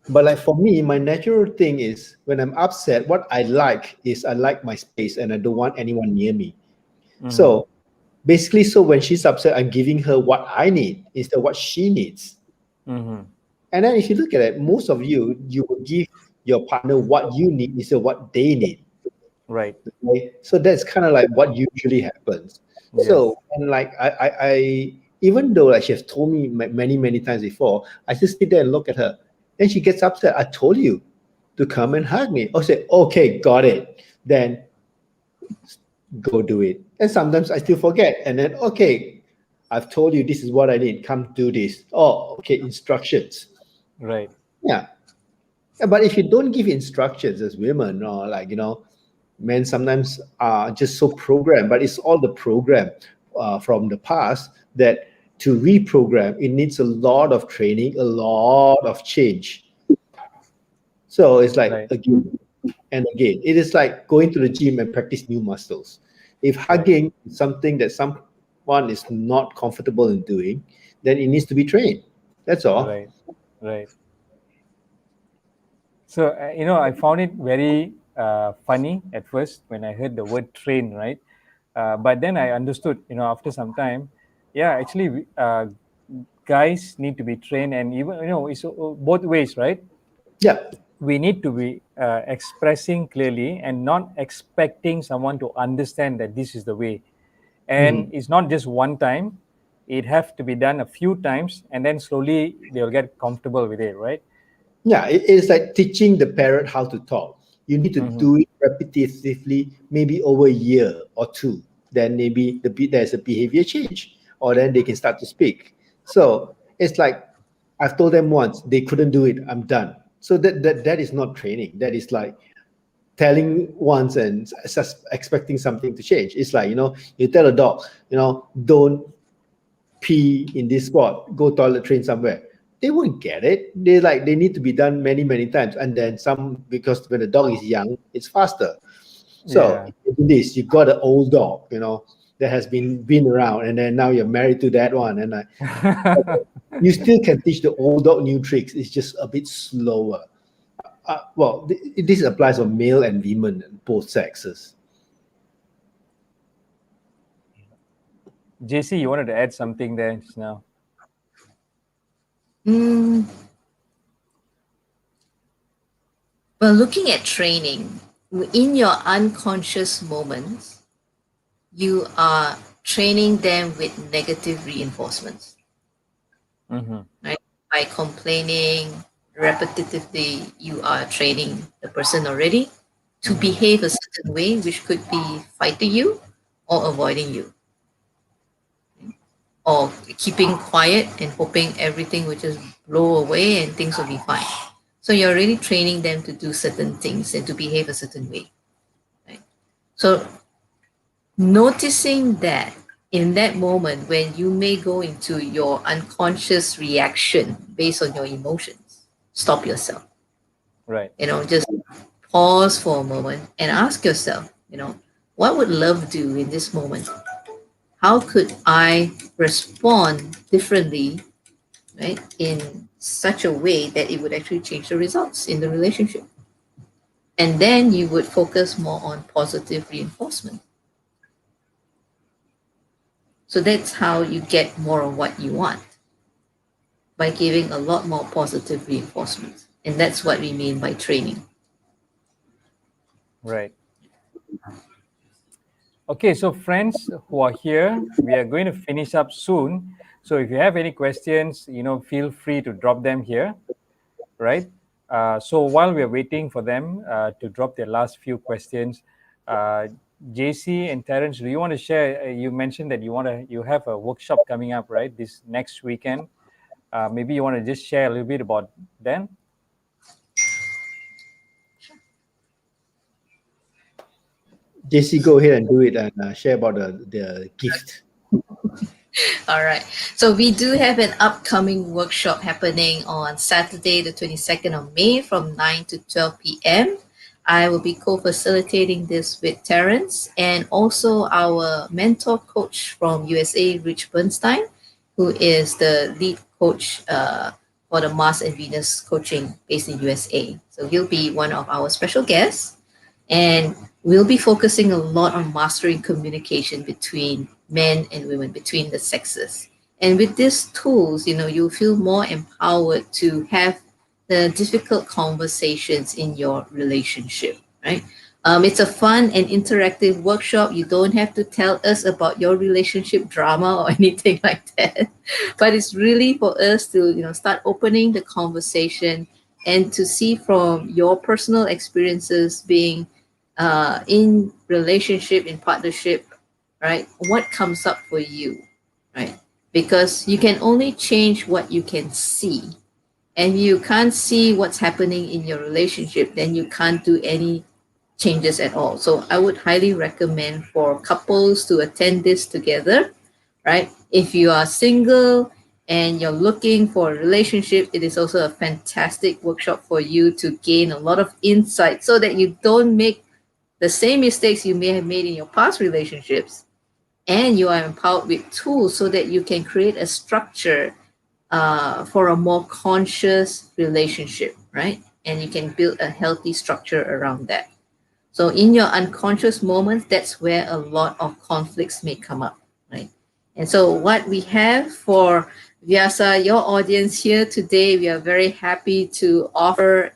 [SPEAKER 2] But like for me, my natural thing is when I'm upset, what I like is I like my space and I don't want anyone near me.
[SPEAKER 1] Mm-hmm.
[SPEAKER 2] So basically, so when she's upset, I'm giving her what I need instead of what she needs.
[SPEAKER 1] Mm-hmm.
[SPEAKER 2] And then if you look at it, most of you will give your partner what you need instead of what they need.
[SPEAKER 1] Right.
[SPEAKER 2] Okay? So that's kind of like what usually happens.
[SPEAKER 1] Yes.
[SPEAKER 2] So and like I even though like she has told me many times before, I just sit there and look at her. Then she gets upset. I told you to come and hug me. Or say, okay, got it. Then go do it. And sometimes I still forget. And then okay, I've told you this is what I need. Come do this. Oh, okay, instructions.
[SPEAKER 1] Right.
[SPEAKER 2] Yeah. Yeah, but if you don't give instructions as women, or like men sometimes are just so programmed, but it's all the program from the past that to reprogram it needs a lot of training, a lot of change. So it's like
[SPEAKER 1] Right.
[SPEAKER 2] again and again, it is like going to the gym and practice new muscles. If
[SPEAKER 1] Right.
[SPEAKER 2] hugging is something that someone is not comfortable in doing, then it needs to be trained. That's all.
[SPEAKER 1] Right. Right. So, I found it very funny at first when I heard the word train, right? But then I understood, after some time, yeah, actually, guys need to be trained, and even, it's both ways, right?
[SPEAKER 2] Yeah.
[SPEAKER 1] We need to be expressing clearly and not expecting someone to understand that this is the way. And
[SPEAKER 2] Mhm.
[SPEAKER 1] it's not just one time, it have to be done a few times, and then slowly they'll get comfortable with it, right?
[SPEAKER 2] Yeah, it's like teaching the parrot how to talk. You need to
[SPEAKER 1] Mm-hmm.
[SPEAKER 2] do it repetitively, maybe over a year or two. Then maybe there's a behavior change, or then they can start to speak. So it's like I've told them once they couldn't do it. I'm done. So that is not training. That is like telling once and expecting something to change. It's like you tell a dog, don't pee in this spot, go toilet train somewhere. They won't get it. They need to be done many times. And then some because when the dog is young, it's faster. So
[SPEAKER 1] Yeah.
[SPEAKER 2] in this, you got an old dog, that has been around, and then now you're married to that one. And you still can teach the old dog new tricks. It's just a bit slower. Well, this applies for male and women, both sexes.
[SPEAKER 1] JC, you wanted to add something there just now?
[SPEAKER 3] Mm, well, looking at training, in your unconscious moments, you are training them with negative reinforcements,
[SPEAKER 1] Mm-hmm.
[SPEAKER 3] right? By complaining repetitively, you are training the person already to
[SPEAKER 1] Mm-hmm.
[SPEAKER 3] behave a certain way, which could be fighting you or avoiding you, or keeping quiet and hoping everything will just blow away and things will be fine. So you're really training them to do certain things and to behave a certain way, right? So noticing that in that moment when you may go into your unconscious reaction based on your emotions, stop yourself.
[SPEAKER 1] Right.
[SPEAKER 3] Just pause for a moment and ask yourself, what would love do in this moment? How could I respond differently, right, in such a way that it would actually change the results in the relationship? And then you would focus more on positive reinforcement. So that's how you get more of what you want, by giving a lot more positive reinforcement. And that's what we mean by training.
[SPEAKER 1] Right. Okay, so friends who are here, we are going to finish up soon. So if you have any questions, feel free to drop them here, right? So while we are waiting for them to drop their last few questions, uh, JC and Terence, do you want to share? You mentioned that you have a workshop coming up, right? This next weekend. Maybe you want to just share a little bit about them.
[SPEAKER 2] JC, go ahead and do it and share about the gift.
[SPEAKER 3] All right. So we do have an upcoming workshop happening on Saturday, the 22nd of May from 9 to 12 p.m. I will be co-facilitating this with Terence and also our mentor coach from USA, Rich Bernstein, who is the lead coach for the Mars and Venus coaching based in USA. So he'll be one of our special guests. And we'll be focusing a lot on mastering communication between men and women, between the sexes. And with these tools, you'll feel more empowered to have the difficult conversations in your relationship, right? It's a fun and interactive workshop. You don't have to tell us about your relationship drama or anything like that. But it's really for us to, start opening the conversation and to see from your personal experiences being in relationship, in partnership, right? What comes up for you, right? Because you can only change what you can see. And you can't see what's happening in your relationship, then you can't do any changes at all. So I would highly recommend for couples to attend this together, right? If you are single and you're looking for a relationship, it is also a fantastic workshop for you to gain a lot of insight so that you don't make the same mistakes you may have made in your past relationships, and you are empowered with tools so that you can create a structure for a more conscious relationship, right? And you can build a healthy structure around that. So in your unconscious moments, that's where a lot of conflicts may come up, right? And so what we have for Vyasa, your audience here today, we are very happy to offer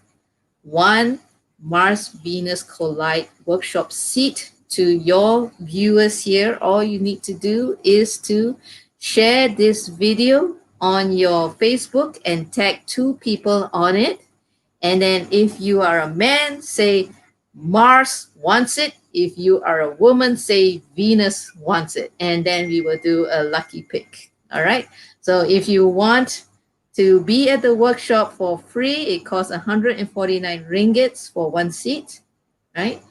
[SPEAKER 3] one Mars Venus Collide workshop seat to your viewers here. All you need to do is to share this video on your Facebook and tag two people on it. And then if you are a man, say Mars wants it. If you are a woman, say Venus wants it. And then we will do a lucky pick. All right. So if you want to be at the workshop for free, it costs 149 ringgits for one seat, right?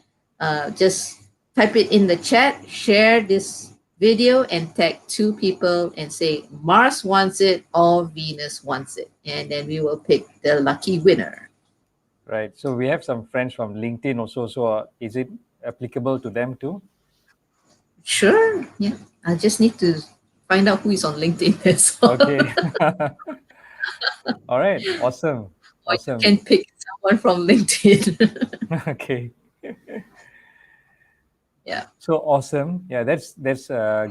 [SPEAKER 3] Just type it in the chat, share this video and tag two people and say Mars wants it or Venus wants it. And then we will pick the lucky winner.
[SPEAKER 1] Right. So we have some friends from LinkedIn also. So is it applicable to them too?
[SPEAKER 3] Sure. Yeah. I just need to find out who is on LinkedIn. That's all.
[SPEAKER 1] Okay. All right. Awesome.
[SPEAKER 3] Or
[SPEAKER 1] Awesome.
[SPEAKER 3] you can pick someone from LinkedIn.
[SPEAKER 1] Okay.
[SPEAKER 3] Yeah.
[SPEAKER 1] So awesome. Yeah, that's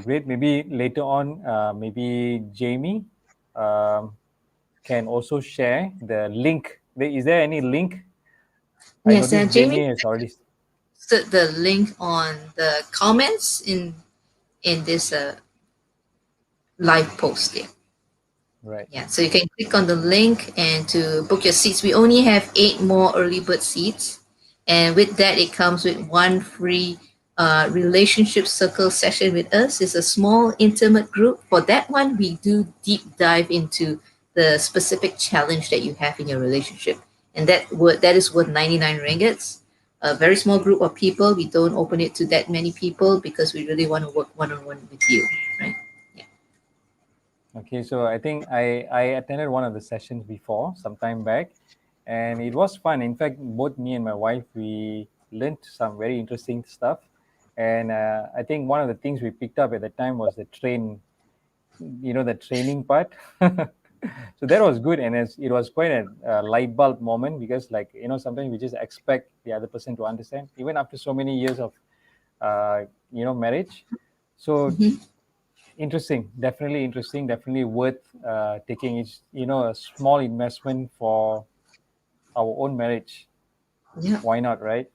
[SPEAKER 1] great. Maybe later on, maybe Jamie can also share the link. Is there any link? I
[SPEAKER 3] Yes,
[SPEAKER 1] noticed
[SPEAKER 3] Jamie
[SPEAKER 1] Jamie has already.
[SPEAKER 3] put the link on the comments in this live post here.
[SPEAKER 1] Right.
[SPEAKER 3] Yeah, so you can click on the link and to book your seats. We only have 8 more early bird seats, and with that, it comes with one free relationship circle session with us. It's a small, intimate group. For that one, we do deep dive into the specific challenge that you have in your relationship, and that is worth 99 ringgits. A very small group of people. We don't open it to that many people because we really want to work one-on-one with you, right?
[SPEAKER 1] Okay, so I think I attended one of the sessions before, some time back, and it was fun. In fact, both me and my wife, we learned some very interesting stuff. And I think one of the things we picked up at the time was the training part. So that was good, and it was quite a light bulb moment because, like, sometimes we just expect the other person to understand, even after so many years of, marriage. So definitely interesting, definitely worth taking. It's a small investment for our own marriage.
[SPEAKER 3] Yeah,
[SPEAKER 1] Why not, right?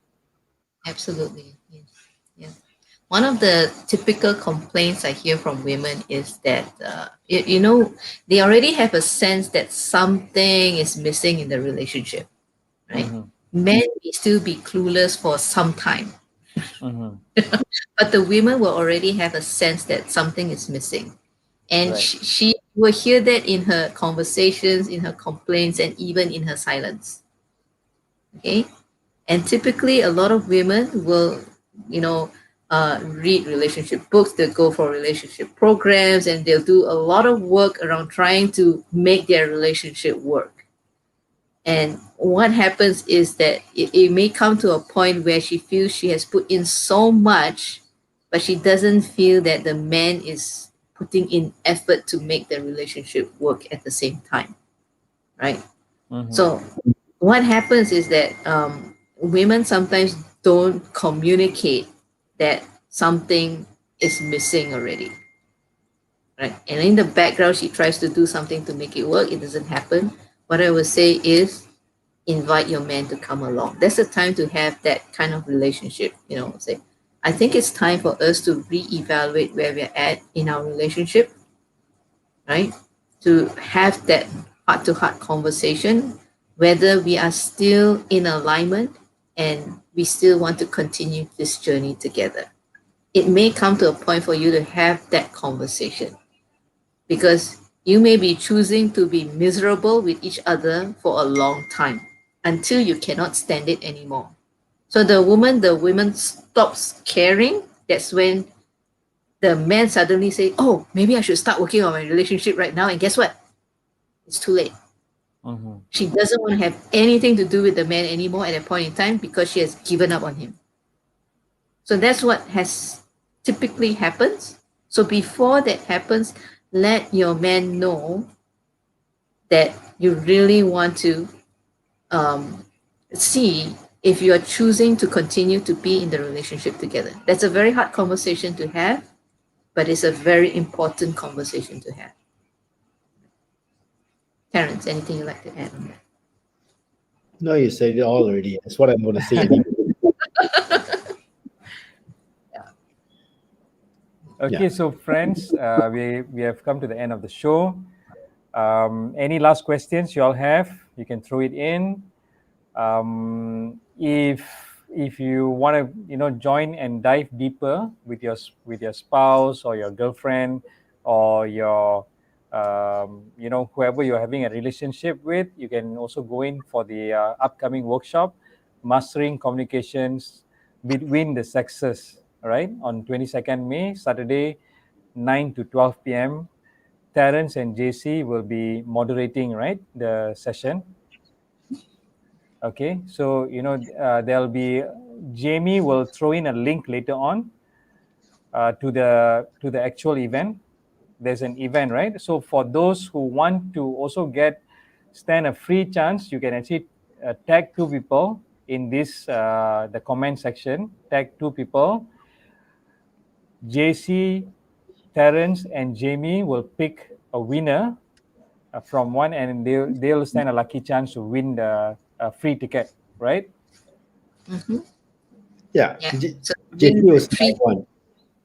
[SPEAKER 3] absolutely. Yes. Yeah. One of the typical complaints I hear from women is that, they already have a sense that something is missing in the relationship, right? Men may still be clueless for some time, but the women will already have a sense that something is missing. And
[SPEAKER 1] Right.
[SPEAKER 3] she will hear that in her conversations, in her complaints, and even in her silence. Okay. And typically, a lot of women will, you know, read relationship books, they'll go for relationship programs, and they'll do a lot of work around trying to make their relationship work. And what happens is that it may come to a point where she feels she has put in so much, but she doesn't feel that the man is putting in effort to make the relationship work at the same time, right?
[SPEAKER 1] Mm-hmm.
[SPEAKER 3] So what happens is that women sometimes don't communicate that something is missing already, right? And in the background, she tries to do something to make it work. It doesn't happen. What I would say is invite your man to come along. That's the time to have that kind of relationship. Say, I think it's time for us to reevaluate where we're at in our relationship, right? To have that heart to heart conversation, whether we are still in alignment and we still want to continue this journey together. It may come to a point for you to have that conversation because you may be choosing to be miserable with each other for a long time until you cannot stand it anymore. So the woman stops caring. That's when the man suddenly say, "Oh, maybe I should start working on my relationship right now." And guess what? It's too late.
[SPEAKER 1] Mm-hmm.
[SPEAKER 3] She doesn't want to have anything to do with the man anymore at that point in time because she has given up on him. So that's what has typically happens. So before that happens, let your man know that you really want to um, see if you are choosing to continue to be in the relationship together. That's a very hard conversation to have, but it's a very important conversation to have. Terence, anything you'd like to add on that?
[SPEAKER 2] No, you said it all already. That's what I'm going to say anyway.
[SPEAKER 1] Okay,
[SPEAKER 2] Yeah.
[SPEAKER 1] so friends, we have come to the end of the show. Any last questions you all have, you can throw it in. If you want to join and dive deeper with your spouse or your girlfriend or your whoever you're having a relationship with, you can also go in for the upcoming workshop, Mastering Communications Between the Sexes, all right, on 22nd May, Saturday, 9 to 12 p.m. Terence and Jacy will be moderating, right, the session. Okay, so there'll be Jamie will throw in a link later on to the actual event. There's an event, right? So for those who want to also stand a free chance, you can actually tag two people in this the comment section. Tag two people. JC, Terence, and Jamie will pick a winner from one, and they'll stand a lucky chance to win the free ticket, right?
[SPEAKER 3] Mm-hmm.
[SPEAKER 2] Yeah.
[SPEAKER 3] Yeah. So
[SPEAKER 2] JP
[SPEAKER 3] bring
[SPEAKER 2] was the
[SPEAKER 3] three.
[SPEAKER 2] one.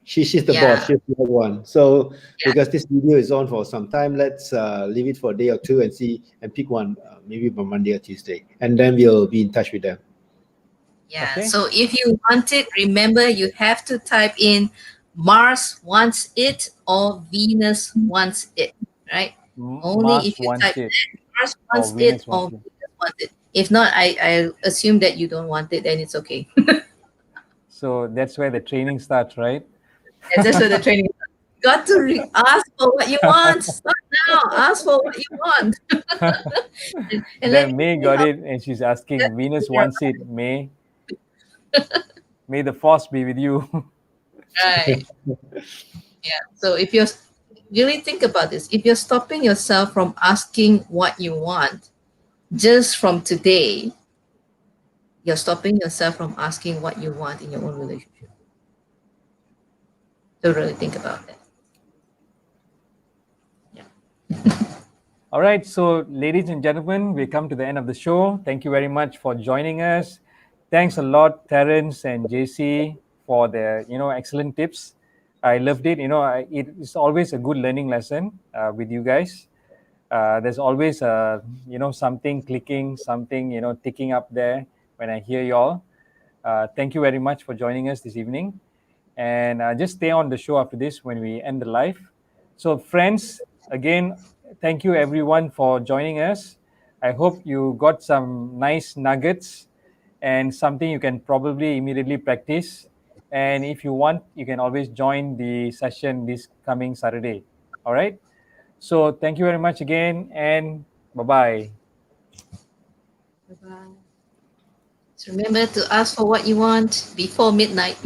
[SPEAKER 2] She's the boss.
[SPEAKER 3] Yeah.
[SPEAKER 2] She's the one. So
[SPEAKER 3] Yeah.
[SPEAKER 2] because this video is on for some time, let's leave it for a day or two and see and pick one, maybe by Monday or Tuesday, and then we'll be in touch with them.
[SPEAKER 3] Yeah.
[SPEAKER 1] Okay.
[SPEAKER 3] So if you want it, remember you have to type in Mars wants it or Venus wants it, right? Only
[SPEAKER 1] Mars
[SPEAKER 3] if you
[SPEAKER 1] wants
[SPEAKER 3] type
[SPEAKER 1] it
[SPEAKER 3] Mars
[SPEAKER 1] or
[SPEAKER 3] wants it
[SPEAKER 1] Venus
[SPEAKER 3] or
[SPEAKER 1] wants it.
[SPEAKER 3] Venus wants it. If not, I assume that you don't want it, then it's okay.
[SPEAKER 1] So that's where the training starts, right?
[SPEAKER 3] That's where the training. Got to ask for what you want. Start now. Ask for what you want. And let
[SPEAKER 1] Then
[SPEAKER 3] me
[SPEAKER 1] May
[SPEAKER 3] see
[SPEAKER 1] got
[SPEAKER 3] how
[SPEAKER 1] it, and she's asking, Venus
[SPEAKER 3] you're
[SPEAKER 1] wants it. May the force be with you.
[SPEAKER 3] right. Yeah. So if you're really think about this, if you're stopping yourself from asking what you want just from today, you're stopping yourself from asking what you want in your own relationship. So really think about that. Yeah.
[SPEAKER 1] All right, so ladies and gentlemen, we come to the end of the show. Thank you very much for joining us. Thanks a lot, Terence and JC, for the excellent tips. I loved it. It's always a good learning lesson with you guys. There's always something clicking, something ticking up there when I hear y'all. Thank you very much for joining us this evening, and just stay on the show after this when we end the live. So, friends, again, thank you everyone for joining us. I hope you got some nice nuggets and something you can probably immediately practice. And if you want, you can always join the session this coming Saturday. All right. So thank you very much again, and bye bye.
[SPEAKER 3] Bye-bye. So remember to ask for what you want before midnight.